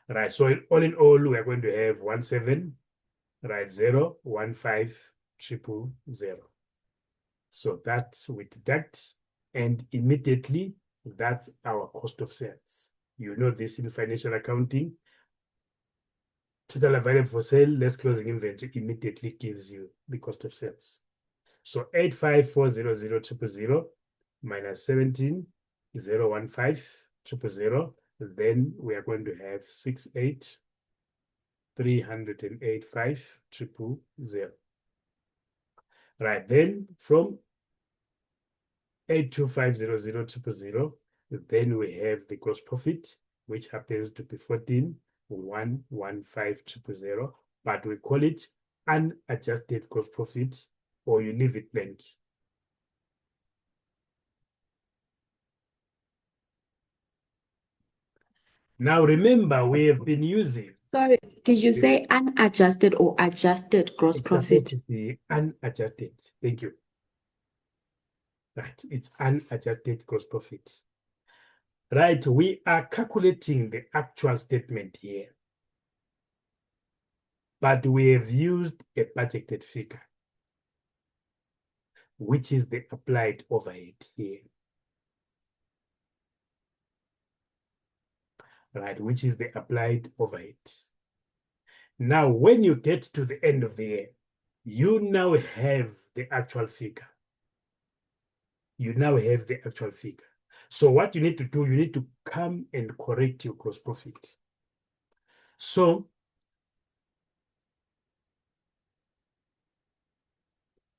Right, so all in all, we are going to have 17, right, 0, 15,000. So that we deduct, and immediately that's our cost of sales. You know this in financial accounting. Total available for sale, less closing inventory immediately gives you the cost of sales. So 85,400,000 minus 17,015,000. Then we are going to have 68,385,000. Right, then from 82,500,000, then we have the gross profit, which happens to be 14,115,000, but we call it unadjusted gross profit, or you leave it blank. Now remember, we have been using. Sorry, did you say unadjusted or adjusted gross profit? The unadjusted. Thank you. Right, it's unadjusted gross profit. Right, we are calculating the actual statement here, but we have used a budgeted figure, which is the applied overhead here. right, which is the applied overhead. Now, when you get to the end of the year, you now have the actual figure. You now have the actual figure. So what you need to do, you need to come and correct your gross profit. So,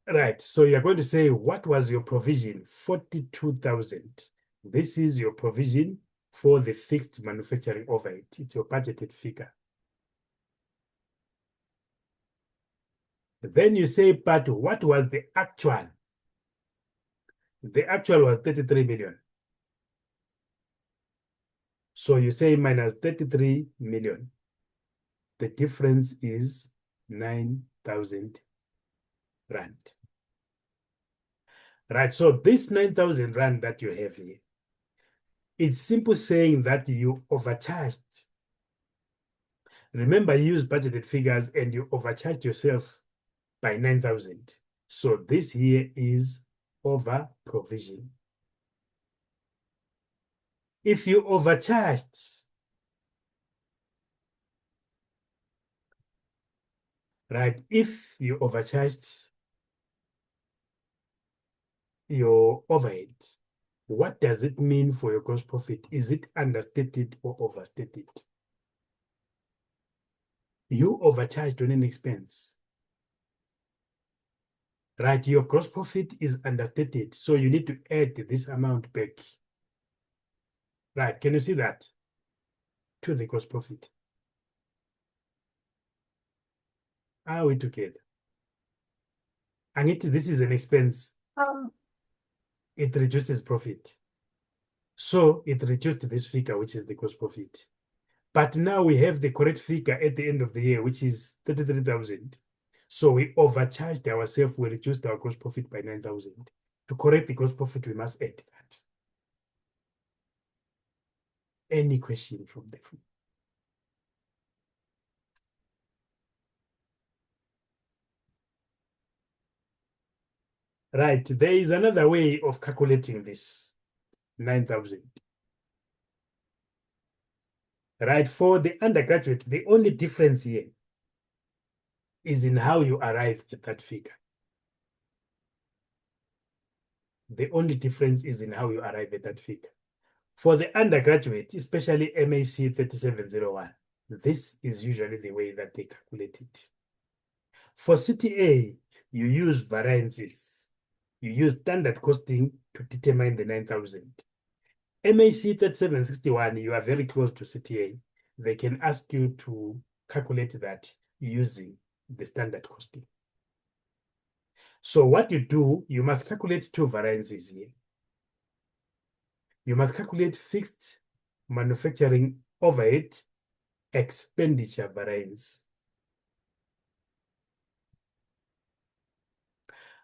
right, so you're going to say, what was your provision? 42,000. This is your provision for the fixed manufacturing overhead. It's your budgeted figure. Then you say, but what was the actual? The actual was 33 million. So you say minus 33 million. The difference is 9,000 rand. Right, so this 9,000 rand that you have here, it's simple saying that you overcharged. Remember, you use budgeted figures and you overcharged yourself by 9,000. So this here is over provision. If you overcharged, right, if you overcharged your overhead, what does it mean for your gross profit? Is it understated or overstated? You overcharged on an expense. Right, your gross profit is understated, so you need to add this amount back. Right, can you see that? To the gross profit. Are we together? And this is an expense. It reduces profit. So it reduced this figure, which is the gross profit. But now we have the correct figure at the end of the year, which is 33,000. So we overcharged ourselves, we reduced our gross profit by 9,000. To correct the gross profit, we must add that. Any question from the floor? Right, there is another way of calculating this 9,000. Right, for the undergraduate, the only difference here is in how you arrive at that figure. The only difference is in how you arrive at that figure. For the undergraduate, especially MAC 3701, this is usually the way that they calculate it. For CTA, you use variances. You use standard costing to determine the 9,000. MAC 3761, you are very close to CTA. They can ask you to calculate that using the standard costing. So what you do, you must calculate two variances here. You must calculate fixed manufacturing overhead expenditure variance.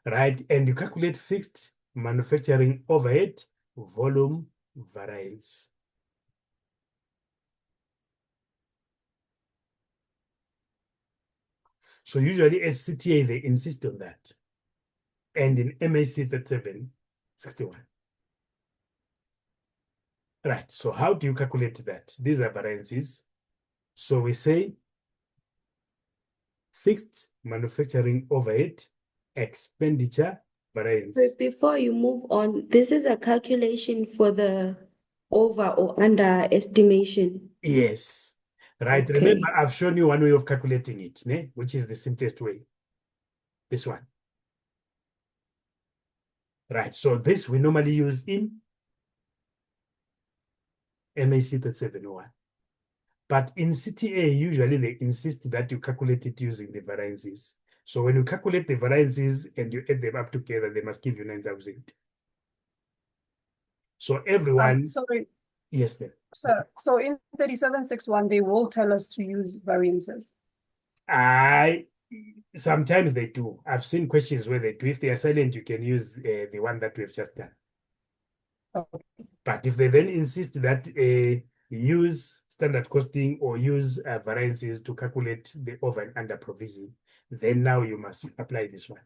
Right, and you calculate fixed manufacturing overhead volume variance. So usually at CTA, they insist on that. And in MAC 3761. Right, so how do you calculate that? These are variances. So we say fixed manufacturing overhead expenditure variance. But before you move on, this is a calculation for the over or under estimation. Yes. Right. Okay. Remember, I've shown you one way of calculating it, which is the simplest way. This one. Right. So this we normally use in MAC 3701. But in CTA, usually they insist that you calculate it using the variances. So when you calculate the variances and you add them up together, they must give you 9,000. So everyone. Sorry, Yes, ma'am. sir. So in 3761, they will tell us to use variances. Sometimes they do. I've seen questions where they do. If they are silent, you can use the one that we've just done. Okay. But if they then insist that use standard costing or use variances to calculate the over and under provision, then now you must apply this one.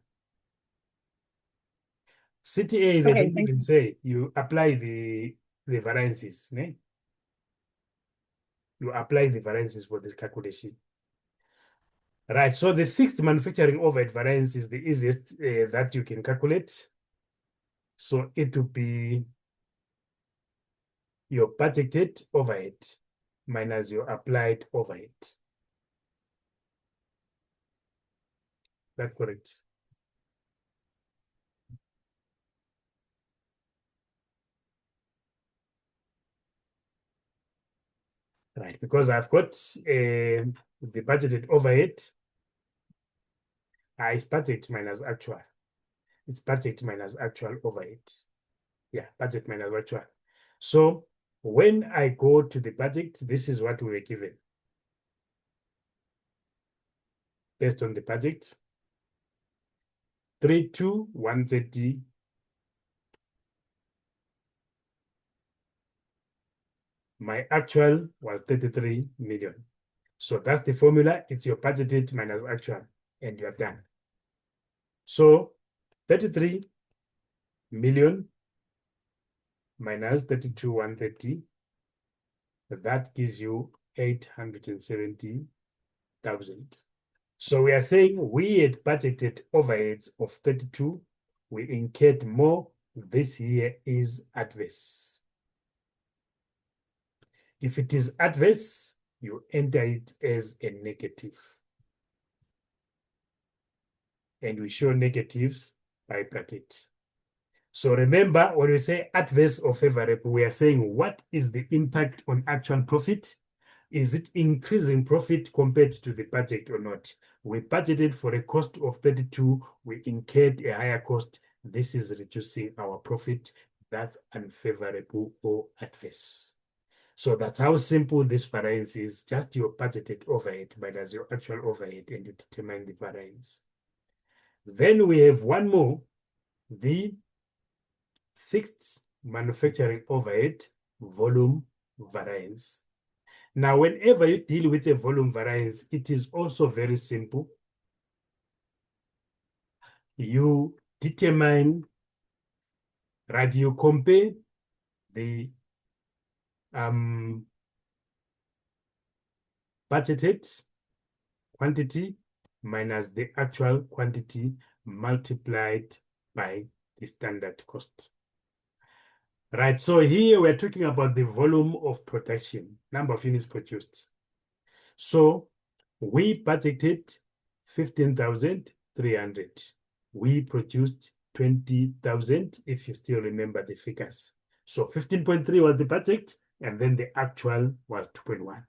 CTA, they Okay, don't even say you apply the variances. you apply the variances for this calculation. Right, so the fixed manufacturing overhead variance is the easiest that you can calculate. So it will be your budgeted overhead minus your applied overhead. That's correct. Right, because I've got the budgeted overhead. It's budget minus actual. It's budget minus actual overhead. Yeah, budget minus actual. So when I go to the budget, this is what we were given. Based on the budget, 32,130. My actual was 33 million. So that's the formula. It's your budgeted minus actual, and you're done. So 33 million minus 32,130. That gives you 870,000. So we are saying we had budgeted overheads of 32. We incurred more. This year is adverse. If it is adverse, you enter it as a negative. And we show negatives by bracket. So remember, when we say adverse or favorable, we are saying what is the impact on actual profit? Is it increasing profit compared to the budget or not? We budgeted for a cost of 32. We incurred a higher cost. This is reducing our profit. That's unfavorable or adverse. So that's how simple this variance is. Just your budgeted overhead minus your actual overhead, and you determine the variance. Then we have one more, the fixed manufacturing overhead volume variance. Now, whenever you deal with a volume variance, it is also very simple. You determine, right, you compare the budgeted quantity minus the actual quantity multiplied by the standard cost. Right, so here we're talking about the volume of production, number of units produced. So we budgeted 15,300. We produced 20,000, if you still remember the figures. So 15.3 was the budget, and then the actual was 2.1.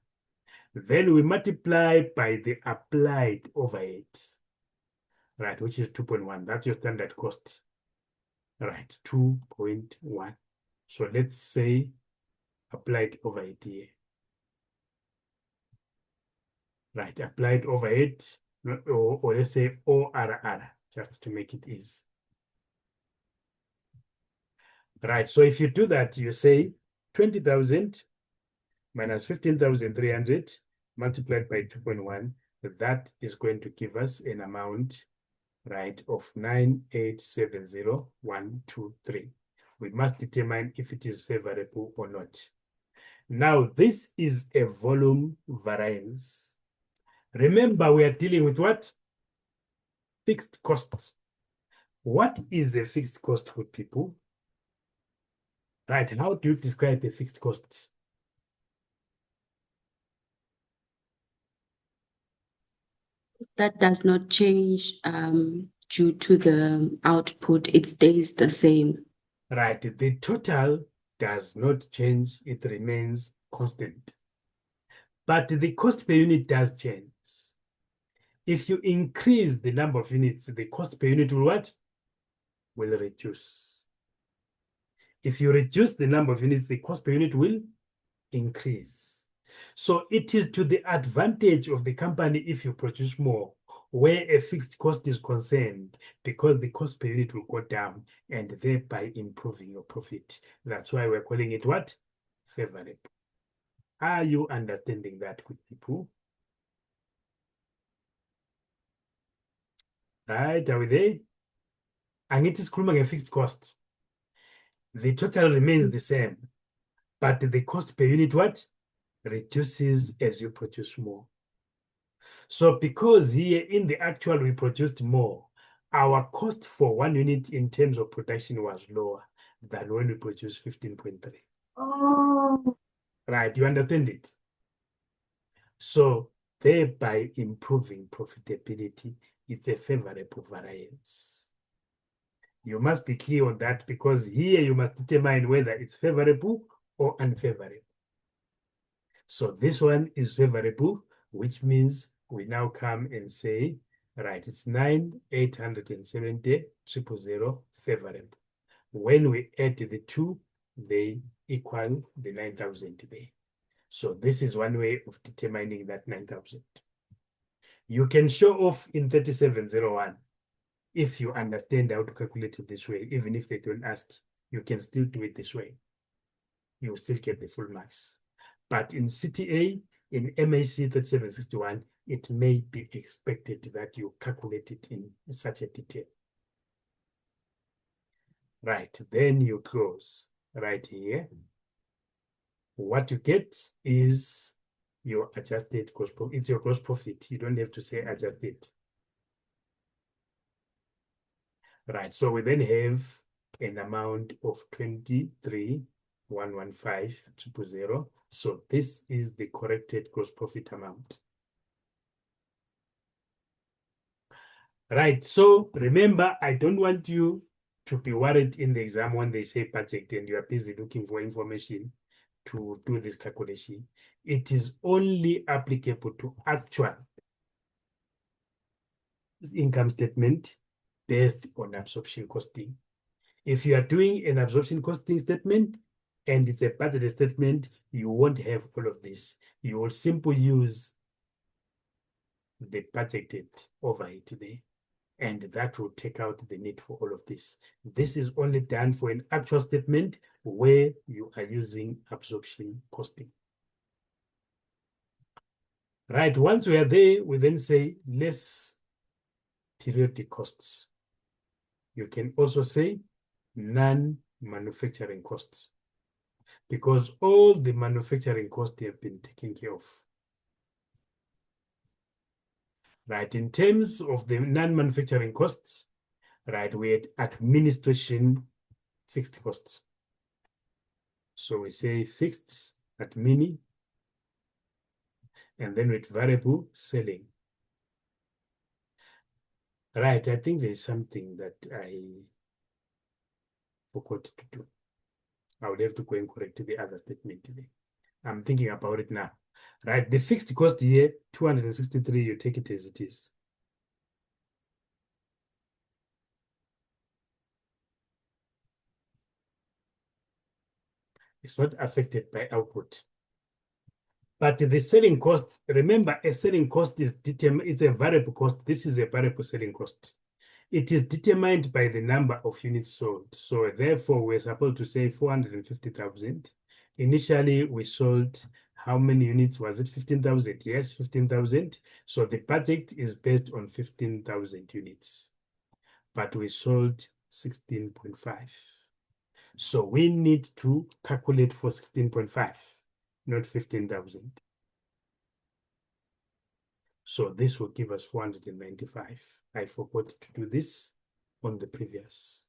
Then we multiply by the applied overhead, right, which is 2.1. That's your standard cost, right, 2.1. So let's say applied overhead here. Right, applied overhead, or let's say ORR, just to make it easy. Right, so if you do that, you say 20,000 minus 15,300 multiplied by 2.1, that is going to give us an amount, right, of 9870123. We must determine if it is favorable or not. Now, this is a volume variance. Remember, we are dealing with what? Fixed costs. What is a fixed cost for people? Right, how do you describe a fixed cost? That does not change due to the output, it stays the same. Right, the total does not change, it remains constant. But the cost per unit does change. If you increase the number of units, the cost per unit will what? Will reduce. If you reduce the number of units, the cost per unit will increase. So it is to the advantage of the company if you produce more, where a fixed cost is concerned, because the cost per unit will go down and thereby improving your profit. That's why we're calling it what? Favorable. Are you understanding that, good people? Right, are we there? Angithi sikhuluma nge-fixed cost. The total remains the same, but the cost per unit what? reduces as you produce more. So because here in the actual we produced more, our cost for 1 unit in terms of production was lower than when we produced 15.3. Oh. Right, you understand it? So thereby improving profitability, it's a favorable variance. You must be clear on that because here you must determine whether it's favorable or unfavorable. So this one is favorable, which means we now come and say, right, it's 9,870 000 favorable. When we add the two, they equal the 9,000 there. So this is one way of determining that 9,000. You can show off in 3701 if you understand how to calculate it this way. Even if they don't ask, you can still do it this way. You will still get the full marks. But in CTA, in MAC 3761, it may be expected that you calculate it in such a detail. Right, then you close right here. What you get is your adjusted gross profit. It's your gross profit. You don't have to say adjusted. Right, so we then have an amount of 23,115 000. So this is the corrected gross profit amount. Right, so remember, I don't want you to be worried in the exam when they say budget and you are busy looking for information to do this calculation. It is only applicable to actual income statement based on absorption costing. If you are doing an absorption costing statement and it's a budgeted statement, you won't have all of this. You will simply use the budgeted overhead there, and that will take out the need for all of this. This is only done for an actual statement where you are using absorption costing. Right, once we are there, we then say less periodic costs. You can also say non-manufacturing costs, because all the manufacturing costs have been taken care of. Right, in terms of the non-manufacturing costs, right, we had administration fixed costs. So we say fixed admin, and then with variable selling. Right, I think there's something that I forgot to do. I would have to go and correct the other statement today. I'm thinking about it now. Right, the fixed cost here, 263, you take it as it is. It's not affected by output. But the selling cost, remember, a selling cost is determined, it's a variable cost. This is a variable selling cost. It is determined by the number of units sold. So therefore, we're supposed to say 450,000. Initially, we sold how many units? Was it 15,000? Yes, 15,000. So the budget is based on 15,000 units. But we sold 16.5. So we need to calculate for 16.5, not 15,000. So this will give us 495. I forgot to do this on the previous.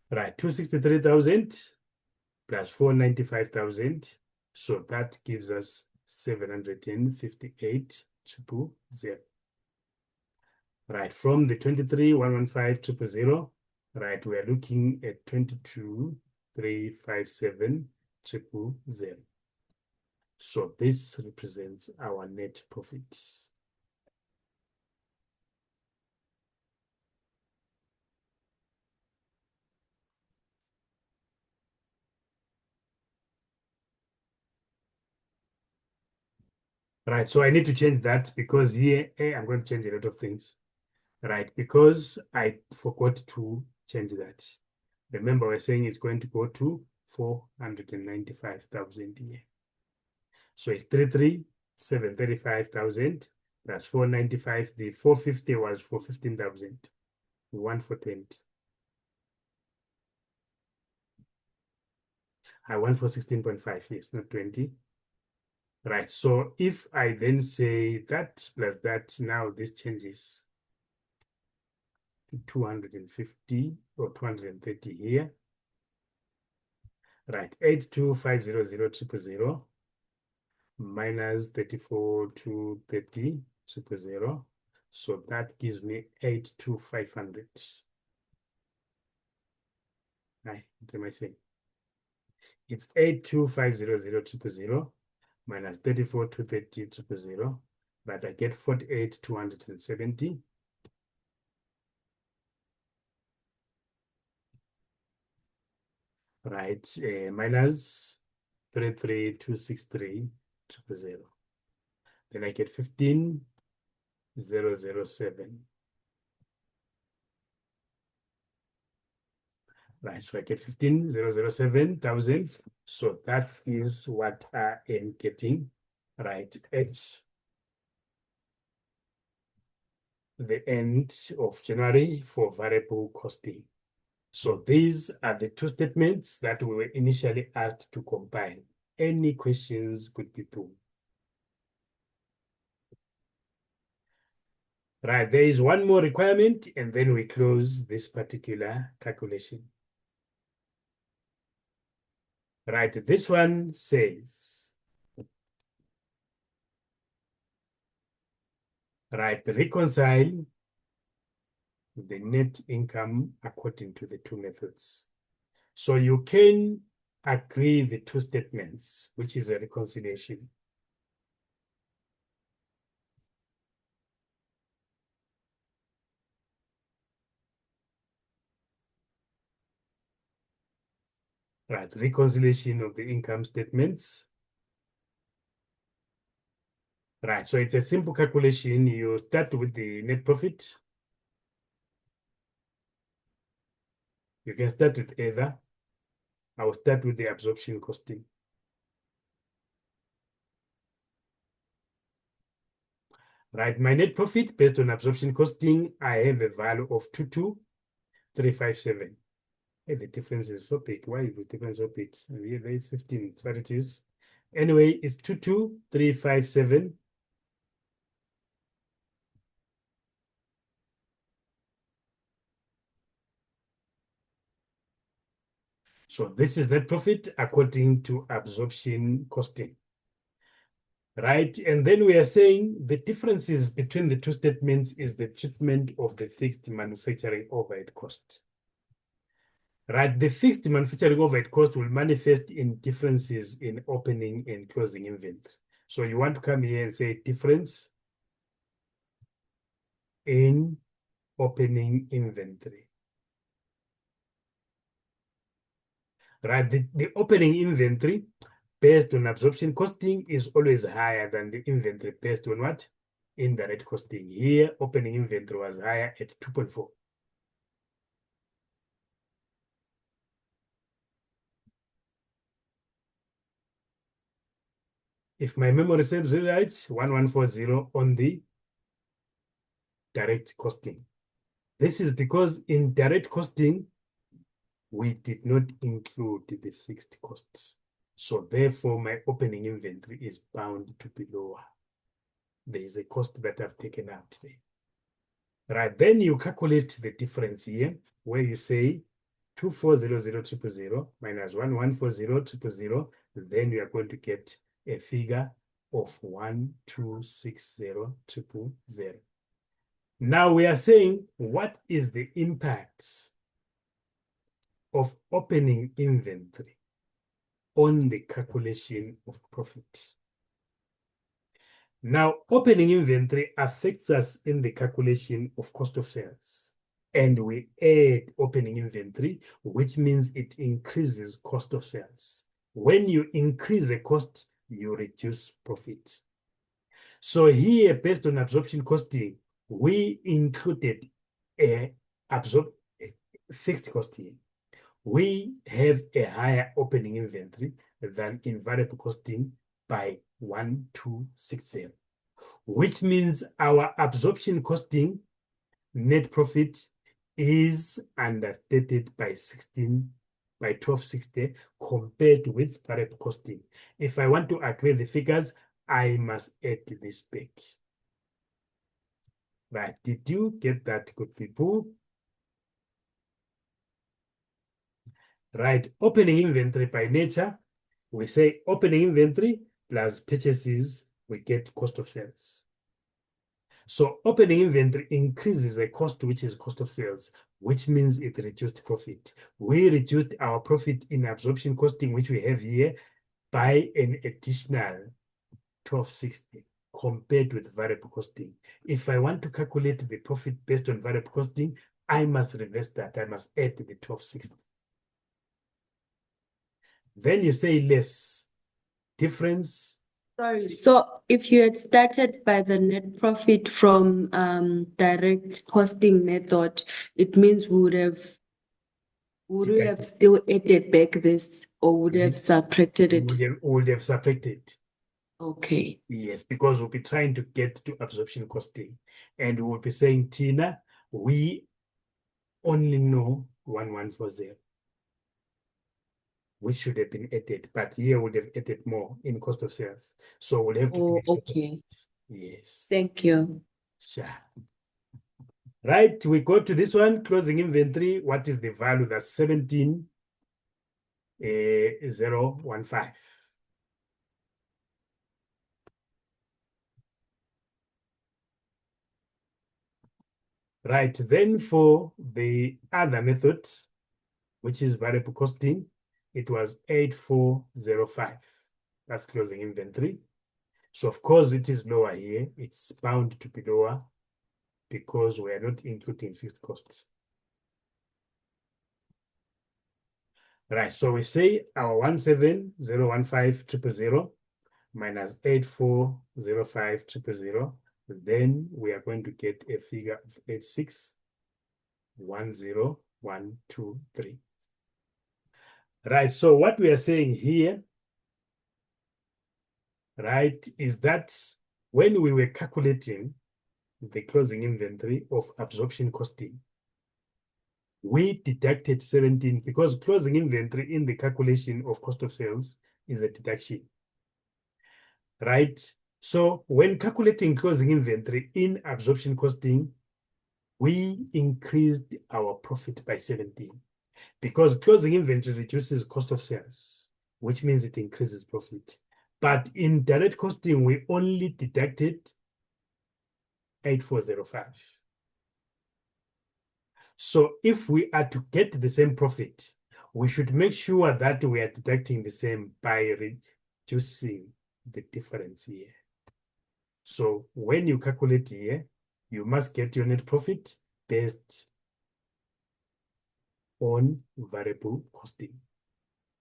Right, 263,000 plus 495,000. So that gives us 758 000. Right, from the 23,115 000, right, we are looking at 22,357 000. So this represents our net profit. Right, so I need to change that because here I'm going to change a lot of things. Right, because I forgot to change that. Remember, we're saying it's going to go to 495,000 here. So it's 735,000 plus 495. The 450 was for 15,000. 1 for 20. I went for 16.5, yes, not 20. Right, so if I then say that plus that, now this changes to 250 or 230 here. Right, 82500 minus 34,230 So that gives me 82500. Right, what am I saying? It's 82500 minus 34,230 but I get 48,270. Right, minus 33,263 Then I get 15,007. Right, so I get 15,007,000. So that is what I am getting, right, at the end of January for variable costing. So these are the two statements that we were initially asked to combine. Any questions could be put. Right, there is one more requirement, and then we close this particular calculation. Right, this one says, right, reconcile the net income according to the two methods. So you can agree the two statements, which is a reconciliation. Right, reconciliation of the income statements. Right, so it's a simple calculation. You start with the net profit. You can start with either. I will start with the absorption costing. Right, my net profit based on absorption costing, I have a value of 22,357. Hey, the difference is so big. Why is the difference so big? Here, there is 15. It's what it is. Anyway, it's 22,357. So this is net profit according to absorption costing. Right, and then we are saying the differences between the two statements is the treatment of the fixed manufacturing overhead cost. Right, the fixed manufacturing overhead cost will manifest in differences in opening and closing inventory. So you want to come here and say difference in opening inventory. Right, the opening inventory based on absorption costing is always higher than the inventory based on what? Indirect costing. Here, opening inventory was higher at 2.4. If my memory serves me right, 1140 on the direct costing. This is because in direct costing, we did not include the fixed costs. So therefore, my opening inventory is bound to be lower. There is a cost that I've taken out there. Right, then you calculate the difference here, where you say 24,000,000 minus 1140,000, then you are going to get a figure of 1260,000. Now we are saying, what is the impact of opening inventory on the calculation of profit? Now, opening inventory affects us in the calculation of cost of sales. And we add opening inventory, which means it increases cost of sales. When you increase the cost, you reduce profit. So here, based on absorption costing, we included a fixed cost here. We have a higher opening inventory than in variable costing by 1260, which means our absorption costing net profit is understated by 16%. by 1260 compared with variable costing. If I want to agree the figures, I must add this back. Right, did you get that, good people? Right, opening inventory by nature, we say opening inventory plus purchases, we get cost of sales. So opening inventory increases a cost, which is cost of sales, which means it reduced profit. We reduced our profit in absorption costing, which we have here, by an additional 1260 compared with variable costing. If I want to calculate the profit based on variable costing, I must reverse that. I must add the 1260. Then you say less difference. Sorry. So if you had started by the net profit from direct costing method, it means would we have still added back this, or would have subtracted it? Would have subtracted. Okay. Yes, because we'll be trying to get to absorption costing, and we'll be saying, Tina, we only know 1140, which should have been added, but here would have added more in cost of sales. So we'll have to. Oh, okay. Yes. Thank you. Sure. Right, we go to this one, closing inventory. What is the value? That's 17,015. Right, then for the other method, which is variable costing, it was 8405. That's closing inventory. So of course it is lower here. It's bound to be lower because we are not including fixed costs. Right, so we say our 17,015,000 minus 8405,000. Then we are going to get a figure of 86,10123. Right, so what we are saying here, right, is that when we were calculating the closing inventory of absorption costing, we deducted 17 because closing inventory in the calculation of cost of sales is a deduction, right? So when calculating closing inventory in absorption costing, we increased our profit by 17 because closing inventory reduces cost of sales, which means it increases profit. But in direct costing, we only deducted 8405. So if we are to get the same profit, we should make sure that we are deducting the same by reducing the difference here. So when you calculate here, you must get your net profit based on variable costing.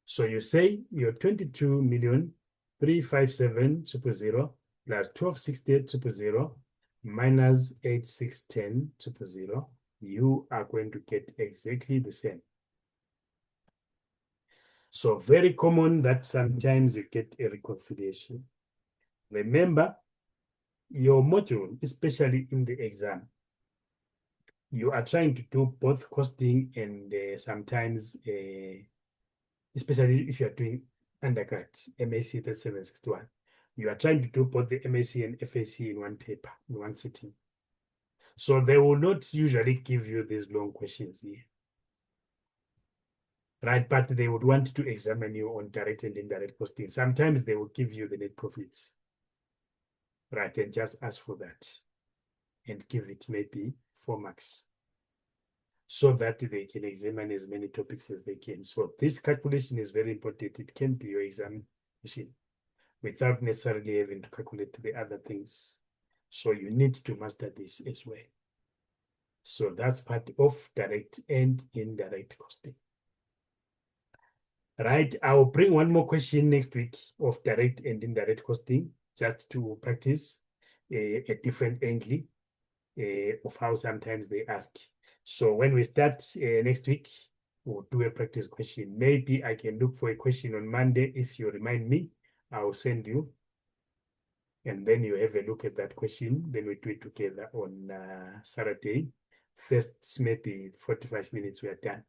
So you say your 22,357,000 plus 1268,000 minus 8610,000, you are going to get exactly the same. So very common that sometimes you get a reconciliation. Remember, your module, especially in the exam, you are trying to do both costing and sometimes, especially if you are doing undergrad, MAC 3761, you are trying to do both the MAC and FAC in one paper, in one sitting. So they will not usually give you these long questions here. Right, but they would want to examine you on direct and indirect costing. Sometimes they will give you the net profits, right, and just ask for that and give it maybe 4 marks so that they can examine as many topics as they can. So this calculation is very important. It can be your examination without necessarily having to calculate the other things. So you need to master this as well. So that's part of direct and indirect costing. Right, I'll bring one more question next week of direct and indirect costing, just to practice a different angle of how sometimes they ask. So when we start next week, we'll do a practice question. Maybe I can look for a question on Monday. If you remind me, I'll send you. And then you have a look at that question. Then we do it together on Saturday. First, maybe 45 minutes, we are done.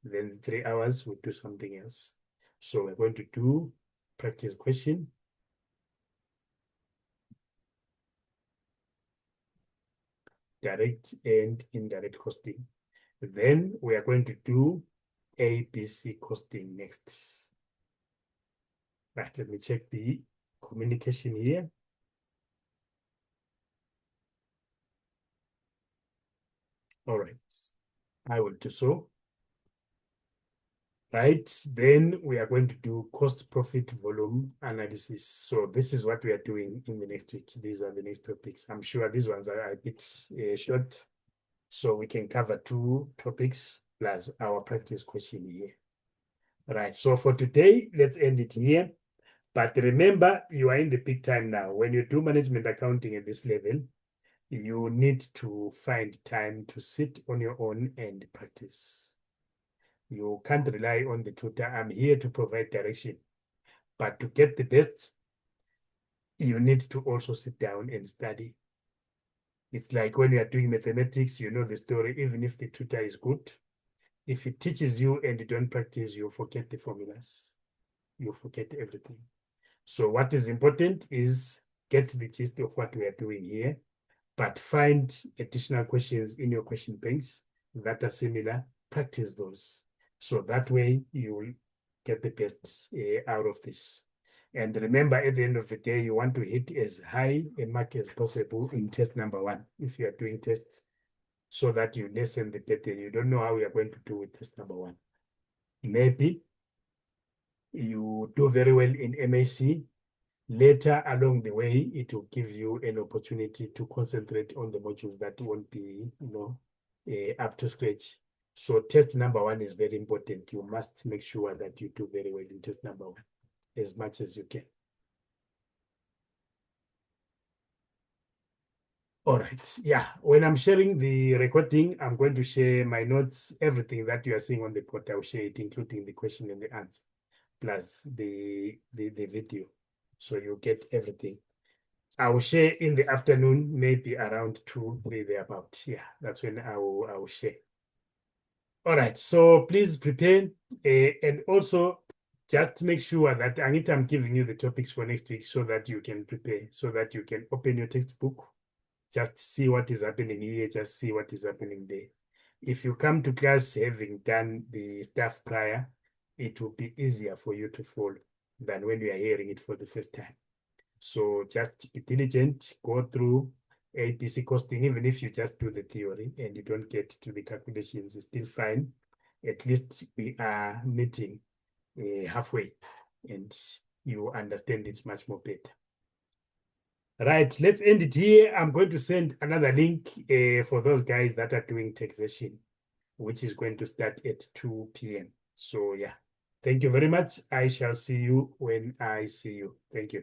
Then 3 hours, we'll do something else. So we're going to do practice question. Direct and indirect costing. Then we are going to do ABC costing next. Right, let me check the communication here. All right, I will do so. Right, then we are going to do cost profit volume analysis. So this is what we are doing in the next week. These are the next topics. I'm sure these ones are a bit short, so we can cover 2 topics plus our practice question here. Right, so for today, let's end it here. But remember, you are in the peak time now. When you do management accounting at this level, you need to find time to sit on your own and practice. You can't rely on the tutor. I'm here to provide direction. But to get the best, you need to also sit down and study. It's like when you are doing mathematics, you know the story, even if the tutor is good. If he teaches you and you don't practice, you forget the formulas. You forget everything. So what is important is get the gist of what we are doing here, but find additional questions in your question banks that are similar, practice those. So that way you will get the best out of this. And remember, at the end of the day, you want to hit as high a mark as possible in test number 1, if you are doing tests, so that you lessen the pattern. You don't know how we are going to do with test number 1. Maybe you do very well in MAC. Later along the way, it will give you an opportunity to concentrate on the modules that won't be, up to scratch. So test number 1 is very important. You must make sure that you do very well in test number 1 as much as you can. All right. Yeah. When I'm sharing the recording, I'm going to share my notes, everything that you are seeing on the portal. I'll share it, including the question and the answer, plus the video. So you get everything. I will share in the afternoon, maybe around 2, 3 thereabout. Yeah, that's when I will share. All right, so please prepare, and also just make sure that Anita, I'm giving you the topics for next week so that you can prepare, so that you can open your textbook, just see what is happening here, just see what is happening there. If you come to class having done the stuff prior, it will be easier for you to follow than when you are hearing it for the first time. So just be diligent, go through ABC costing, even if you just do the theory and you don't get to the calculations, it's still fine. At least we are meeting halfway and you understand it much more better. Right, let's end it here. I'm going to send another link for those guys that are doing taxation, which is going to start at 2 p.m. So yeah, thank you very much. I shall see you when I see you. Thank you.